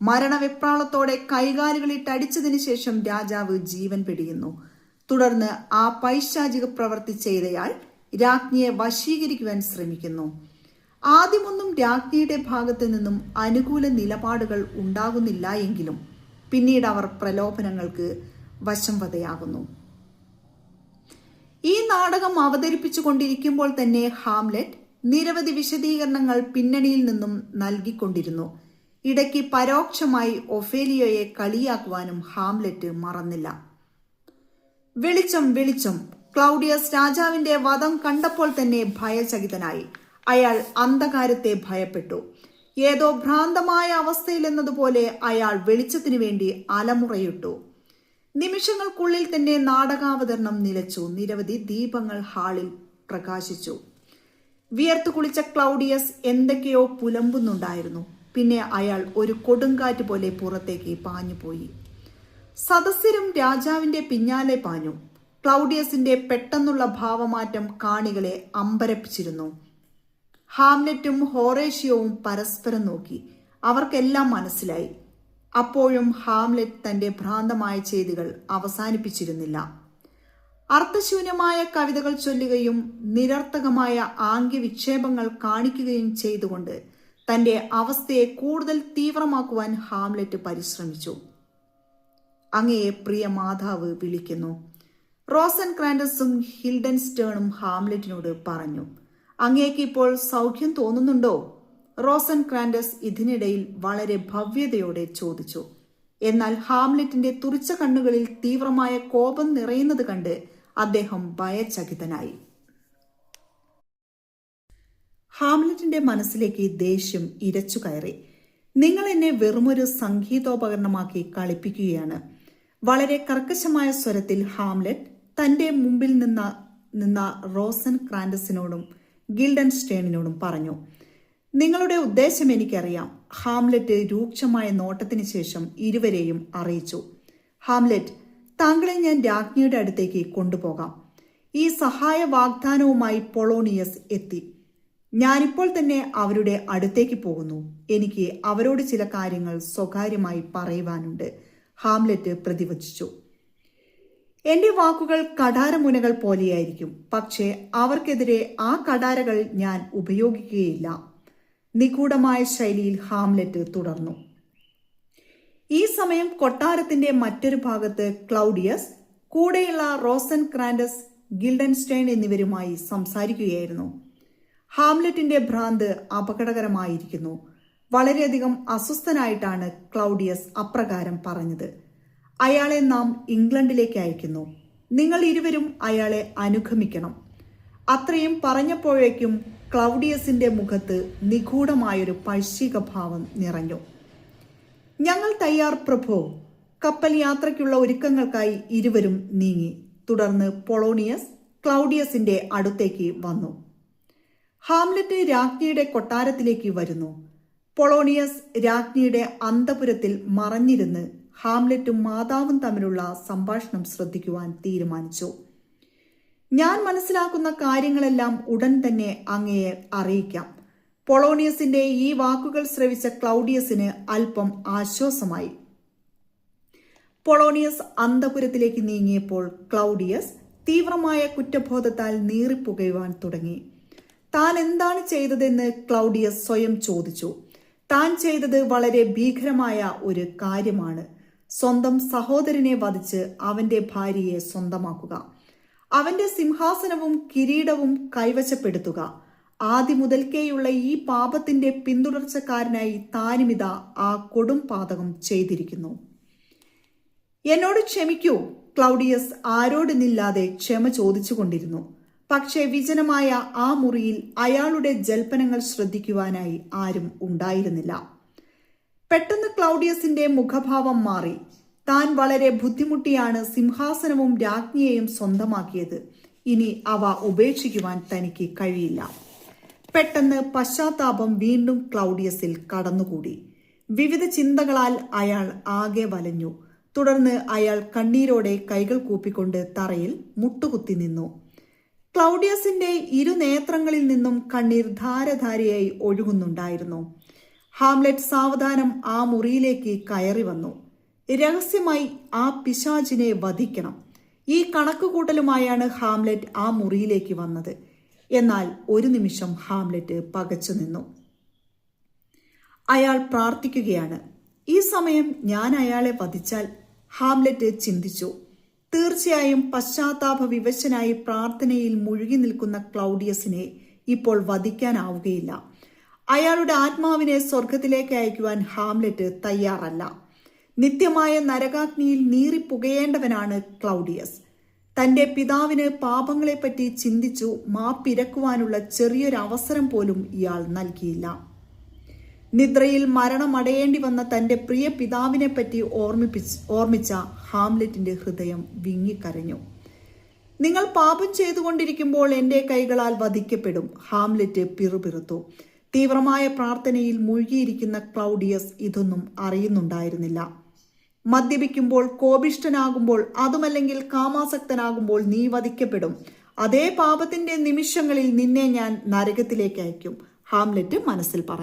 മരണവെപ്രാളത്തോടെ കൈകാലുകളിട്ടടിച്ചതിനു ശേഷം രാജാവ് ജീവൻ പിടിയുന്നു. തുടർന്ന് ആ പൈശാചിക പ്രവൃത്തി ചെയ്തയാൾ രാജ്ഞിയെ വശീകരിക്കുവാൻ ശ്രമിക്കുന്നു. ആദ്യമൊന്നും രാജ്ഞിയുടെ ഭാഗത്തു നിന്നും അനുകൂല നിലപാടുകൾ ഉണ്ടാകുന്നില്ല എങ്കിലും പിന്നീട് അവർ പ്രലോഭനങ്ങൾക്ക് വശംവദയാകുന്നു. ഈ നാടകം അവതരിപ്പിച്ചു കൊണ്ടിരിക്കുമ്പോൾ തന്നെ ഹാംലെറ്റ് നിരവധി വിശദീകരണങ്ങൾ പിന്നണിയിൽ നിന്നും നൽകിക്കൊണ്ടിരുന്നു. ഇടയ്ക്ക് പരോക്ഷമായി ഒഫേലിയയെ കളിയാക്കുവാനും ഹാംലെറ്റ് മറന്നില്ല. വെളിച്ചം വെളിച്ചം! ക്ലൗഡിയസ് രാജാവിന്റെ വധം കണ്ടപ്പോൾ തന്നെ ഭയചകിതനായി. അയാൾ അന്ധകാരത്തെ ഭയപ്പെട്ടു. ഏതോ ഭ്രാന്തമായ അവസ്ഥയിലെന്നതുപോലെ അയാൾ വെളിച്ചത്തിനു വേണ്ടി അലമുറയിട്ടു. നിമിഷങ്ങൾക്കുള്ളിൽ തന്നെ നാടകാവതരണം നിലച്ചു. നിരവധി ദീപങ്ങൾ ഹാളിൽ പ്രകാശിച്ചു. വിയർത്തു കുളിച്ച ക്ലൗഡിയസ് എന്തൊക്കെയോ പുലമ്പുന്നുണ്ടായിരുന്നു. പിന്നെ അയാൾ ഒരു കൊടുങ്കാറ്റ് പോലെ പുറത്തേക്ക് പാഞ്ഞുപോയി. സദസ്യരും രാജാവിന്റെ പിന്നാലെ പാഞ്ഞു. ക്ലൗഡിയസിന്റെ പെട്ടെന്നുള്ള ഭാവമാറ്റം കാണികളെ അമ്പരപ്പിച്ചിരുന്നു. ഹാംലെറ്റും ഹോറേഷ്യവും പരസ്പരം നോക്കി. അവർക്കെല്ലാം മനസ്സിലായി. അപ്പോഴും ഹാംലെറ്റ് തന്റെ ഭ്രാന്തമായ ചെയ്തികൾ അവസാനിപ്പിച്ചിരുന്നില്ല. അർത്ഥശൂന്യമായ കവിതകൾ ചൊല്ലുകയും നിരർത്ഥകമായ ആംഗ്യവിക്ഷേപങ്ങൾ കാണിക്കുകയും ചെയ്തുകൊണ്ട് തന്റെ അവസ്ഥയെ കൂടുതൽ തീവ്രമാക്കുവാൻ ഹാംലെറ്റ് പരിശ്രമിച്ചു. അങ്ങയെ പ്രിയ മാതാവ് വിളിക്കുന്നു. റോസൻക്രാൻഡസും ഹിൽഡൻസ്റ്റേണും ഹാംലെറ്റിനോട് പറഞ്ഞു. അങ്ങേക്ക് ഇപ്പോൾ സൗഖ്യം തോന്നുന്നുണ്ടോ? റോസൻക്രാൻഡസ് ഇതിനിടയിൽ വളരെ ഭവ്യതയോടെ ചോദിച്ചു. എന്നാൽ ഹാംലെറ്റിന്റെ തുറിച്ച കണ്ണുകളിൽ തീവ്രമായ കോപം നിറയുന്നത് കണ്ട് അദ്ദേഹം ഭയചകിതനായി. ഹാംലെറ്റിന്റെ മനസ്സിലേക്ക് ദേഷ്യം ഇരച്ചു കയറി. നിങ്ങൾ എന്നെ വെറുമൊരു സംഗീതോപകരണമാക്കി കളിപ്പിക്കുകയാണ്. വളരെ കർക്കശമായ സ്വരത്തിൽ ഹാംലെറ്റ് തന്റെ മുമ്പിൽ നിന്ന റോസൻക്രാൻഡസിനോടും ഗിൽഡൻസ്റ്റേണിനോടും പറഞ്ഞു. നിങ്ങളുടെ ഉദ്ദേശം എനിക്കറിയാം. ഹാംലെറ്റ് രൂക്ഷമായ നോട്ടത്തിന് ശേഷം ഇരുവരെയും അറിയിച്ചു. ഹാംലെറ്റ്, താങ്കളെ ഞാൻ രാജ്ഞിയുടെ അടുത്തേക്ക് കൊണ്ടുപോകാം. ഈ സഹായ വാഗ്ദാനവുമായി പൊളോണിയസ് എത്തി. ഞാനിപ്പോൾ തന്നെ അവരുടെ അടുത്തേക്ക് പോകുന്നു. എനിക്ക് അവരോട് ചില കാര്യങ്ങൾ സ്വകാര്യമായി പറയുവാനുണ്ട്. ഹാംലെറ്റ് പ്രതിവചിച്ചു. എന്റെ വാക്കുകൾ കഠാരമുനകൾ പോലെയായിരിക്കും. പക്ഷേ അവർക്കെതിരെ ആ കഠാരകൾ ഞാൻ ഉപയോഗിക്കുകയില്ല. നിഗൂഢമായ ശൈലിയിൽ ഹാംലെറ്റ് തുടർന്നു. ഈ സമയം കൊട്ടാരത്തിന്റെ മറ്റൊരു ഭാഗത്ത് ക്ലൗഡിയസ് കൂടെയുള്ള റോസൻക്രാൻഡസ്, ഗിൽഡൻസ്റ്റൈൻ എന്നിവരുമായി സംസാരിക്കുകയായിരുന്നു. ഹാംലെറ്റിന്റെ ഭ്രാന്ത് അപകടകരമായിരിക്കുന്നു. വളരെയധികം അസ്വസ്ഥനായിട്ടാണ് ക്ലൗഡിയസ് അപ്രകാരം പറഞ്ഞത്. അയാളെ നാം ഇംഗ്ലണ്ടിലേക്ക് അയക്കുന്നു. നിങ്ങൾ ഇരുവരും അയാളെ അനുഗമിക്കണം. അത്രയും പറഞ്ഞപ്പോഴേക്കും ക്ലൗഡിയസിന്റെ മുഖത്ത് നിഗൂഢമായൊരു പൈശിക ഭാവം നിറഞ്ഞു. ഞങ്ങൾ തയ്യാർ പ്രഭോ. കപ്പൽ യാത്രയ്ക്കുള്ള ഒരുക്കങ്ങൾക്കായി ഇരുവരും നീങ്ങി. തുടർന്ന് പൊളോണിയസ് ക്ലൗഡിയസിന്റെ അടുത്തേക്ക് വന്നു. ഹാംലെറ്റ് രാജ്ഞിയുടെ കൊട്ടാരത്തിലേക്ക് വരുന്നു. പൊളോണിയസ് രാജ്ഞിയുടെ അന്തപുരത്തിൽ മറഞ്ഞിരുന്ന് ഹാംലെറ്റും മാതാവും തമ്മിലുള്ള സംഭാഷണം ശ്രദ്ധിക്കുവാൻ തീരുമാനിച്ചു. ഞാൻ മനസ്സിലാക്കുന്ന കാര്യങ്ങളെല്ലാം ഉടൻ തന്നെ അങ്ങയെ അറിയിക്കാം. പൊളോണിയസിന്റെ ഈ വാക്കുകൾ ശ്രവിച്ച ക്ലൗഡിയസിന് അല്പം ആശ്വാസമായി. പൊളോണിയസ് അന്തപുരത്തിലേക്ക് നീങ്ങിയപ്പോൾ ക്ലൗഡിയസ് തീവ്രമായ കുറ്റബോധത്താൽ നീറിപ്പുകയുവാൻ തുടങ്ങി. താൻ എന്താണ് ചെയ്തതെന്ന് ക്ലൗഡിയസ് സ്വയം ചോദിച്ചു. താൻ ചെയ്തത് വളരെ ഭീകരമായ ഒരു കാര്യമാണ്. സ്വന്തം സഹോദരനെ വധിച്ച് അവന്റെ ഭാര്യയെ സ്വന്തമാക്കുക, അവന്റെ സിംഹാസനവും കിരീടവും കൈവശപ്പെടുത്തുക. ആദ്യം മുതൽക്കേയുള്ള ഈ പാപത്തിന്റെ പിന്തുടർച്ചക്കാരനായി താനുമിതാ ആ കൊടും പാതകം ചെയ്തിരിക്കുന്നു. എന്നോട് ക്ഷമിക്കൂ. ക്ലൗഡിയസ് ആരോടെന്നില്ലാതെ ക്ഷമ ചോദിച്ചുകൊണ്ടിരുന്നു. പക്ഷേ വിജനമായ ആ മുറിയിൽ അയാളുടെ ജൽപ്പനങ്ങൾ ശ്രദ്ധിക്കുവാനായി ആരും ഉണ്ടായിരുന്നില്ല. പെട്ടെന്ന് ക്ലൗഡിയസിന്റെ മുഖഭാവം മാറി. താൻ വളരെ ബുദ്ധിമുട്ടിയാണ് സിംഹാസനവും രാജ്ഞിയെയും സ്വന്തമാക്കിയത്. ഇനി അവ ഉപേക്ഷിക്കുവാൻ തനിക്ക് കഴിയില്ല. പെട്ടെന്ന് പശ്ചാത്താപം വീണ്ടും ക്ലൗഡിയസിൽ കടന്നുകൂടി. വിവിധ ചിന്തകളാൽ അയാൾ ആകെ വലഞ്ഞു. തുടർന്ന് അയാൾ കണ്ണീരോടെ കൈകൾ കൂപ്പിക്കൊണ്ട് തറയിൽ മുട്ടുകുത്തി നിന്നു. ക്ലൗഡിയസിന്റെ ഇരുനേത്രങ്ങളിൽ നിന്നും കണ്ണീർ ധാരധാരയായി ഒഴുകുന്നുണ്ടായിരുന്നു. ഹാംലെറ്റ് സാവധാനം ആ മുറിയിലേക്ക് കയറി വന്നു. രഹസ്യമായി ആ പിശാചിനെ വധിക്കണം. ഈ കണക്കുകൂട്ടലുമായാണ് ഹാംലെറ്റ് ആ മുറിയിലേക്ക് വന്നത്. എന്നാൽ ഒരു നിമിഷം ഹാംലെറ്റ് പകച്ചു നിന്നു. അയാൾ പ്രാർത്ഥിക്കുകയാണ്. ഈ സമയം ഞാൻ അയാളെ വധിച്ചാൽ? ഹാംലെറ്റ് ചിന്തിച്ചു. തീർച്ചയായും പശ്ചാത്താപ വിവശനായി പ്രാർത്ഥനയിൽ മുഴുകി നിൽക്കുന്ന ക്ലൗഡിയസിനെ ഇപ്പോൾ വധിക്കാനാവുകയില്ല. അയാളുടെ ആത്മാവിനെ സ്വർഗത്തിലേക്ക് അയക്കുവാൻ ഹാംലെറ്റ് തയ്യാറല്ല. നിത്യമായ നരകാഗ്നിയിൽ നീറിപ്പുകയേണ്ടവനാണ് ക്ലൗഡിയസ്. തന്റെ പിതാവിന് പാപങ്ങളെപ്പറ്റി ചിന്തിച്ചു മാപ്പിരക്കുവാനുള്ള ചെറിയൊരവസരം പോലും ഇയാൾ നൽകിയില്ല. നിദ്രയിൽ മരണമടയേണ്ടി വന്ന തന്റെ പ്രിയ പിതാവിനെപ്പറ്റി ഓർമ്മിച്ച ഹാംലെറ്റിന്റെ ഹൃദയം വിങ്ങിക്കരഞ്ഞു. നിങ്ങൾ പാപം ചെയ്തുകൊണ്ടിരിക്കുമ്പോൾ എൻ്റെ കൈകളാൽ വധിക്കപ്പെടും, ഹാംലെറ്റ് പിറുപിറുത്തു. തീവ്രമായ പ്രാർത്ഥനയിൽ മുഴുകിയിരിക്കുന്ന ക്ലൗഡിയസ് ഇതൊന്നും അറിയുന്നുണ്ടായിരുന്നില്ല. മദ്യപിക്കുമ്പോൾ, കോപിഷ്ഠനാകുമ്പോൾ, അതുമല്ലെങ്കിൽ കാമാസക്തനാകുമ്പോൾ നീ വധിക്കപ്പെടും. അതേ പാപത്തിന്റെ നിമിഷങ്ങളിൽ നിന്നെ ഞാൻ നരകത്തിലേക്ക് അയക്കും, ഹാംലെറ്റ് മനസ്സിൽ പറഞ്ഞു.